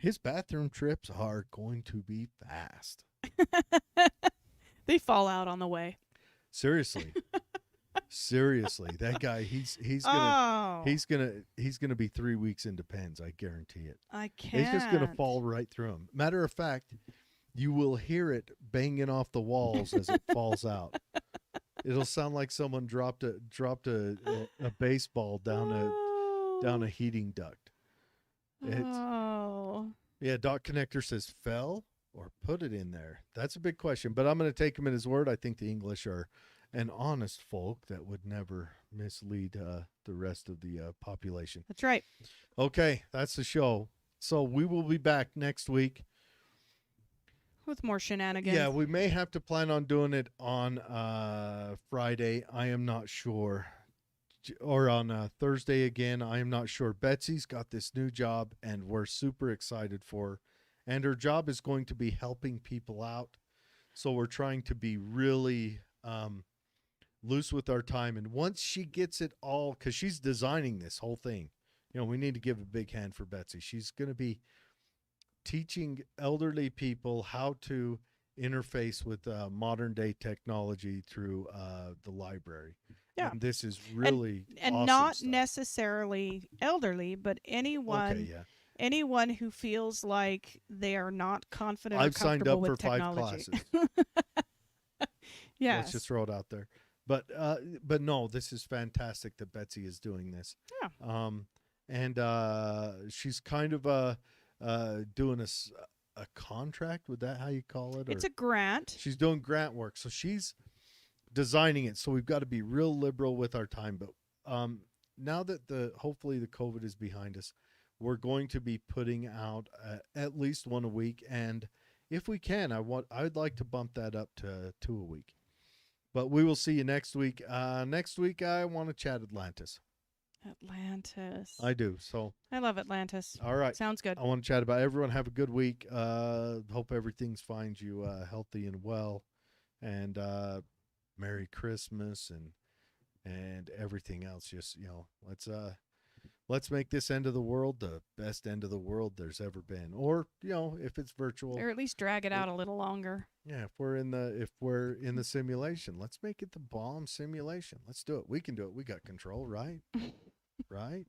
Speaker 1: His bathroom trips are going to be fast.
Speaker 2: They fall out on the way.
Speaker 1: Seriously. That guy, he's gonna be 3 weeks into pens. I guarantee it.
Speaker 2: I can't.
Speaker 1: It's just gonna fall right through him. Matter of fact, you will hear it banging off the walls as it falls out. It'll sound like someone dropped a baseball down a heating duct. Yeah, Doc Connector says fell or put it in there. That's a big question, but I'm going to take him at his word. I think the English are an honest folk that would never mislead the rest of the population.
Speaker 2: That's right.
Speaker 1: Okay, that's the show. So we will be back next week.
Speaker 2: With more shenanigans.
Speaker 1: Yeah, we may have to plan on doing it on Friday. I am not sure. Or on Thursday again. I am not sure. Betsy's got this new job, and we're super excited for her. And her job is going to be helping people out. So we're trying to be really loose with our time. And once she gets it all, because she's designing this whole thing, we need to give a big hand for Betsy. She's going to be teaching elderly people how to interface with modern day technology through the library. Yeah. And this is really
Speaker 2: and
Speaker 1: awesome
Speaker 2: not
Speaker 1: stuff.
Speaker 2: Necessarily elderly, but anyone who feels like they are not confident or comfortable with technology.
Speaker 1: I've signed up for 5 classes.
Speaker 2: Yeah.
Speaker 1: Let's just throw it out there. But no, this is fantastic that Betsy is doing this.
Speaker 2: Yeah.
Speaker 1: And she's kind of doing a contract. Would that how you call it?
Speaker 2: It's
Speaker 1: Or
Speaker 2: a grant.
Speaker 1: she's doing grant work, so she's designing it. So we've got to be real liberal with our time. But now that hopefully the COVID is behind us, we're going to be putting out at least one a week, and if we can, I'd like to bump that up to 2 a week. But we will see you next week. Next week, I want to chat Atlantis.
Speaker 2: Atlantis.
Speaker 1: I do. So
Speaker 2: I love Atlantis.
Speaker 1: all right.
Speaker 2: Sounds good.
Speaker 1: I want to chat about it. Everyone have a good week. Hope everything finds you healthy and well. And Merry Christmas and everything else. Just, let's make this end of the world the best end of the world there's ever been. Or, if it's virtual.
Speaker 2: Or at least drag it out a little longer.
Speaker 1: Yeah, if we're in the simulation, let's make it the bomb simulation. Let's do it. We can do it. We got control, right? Right?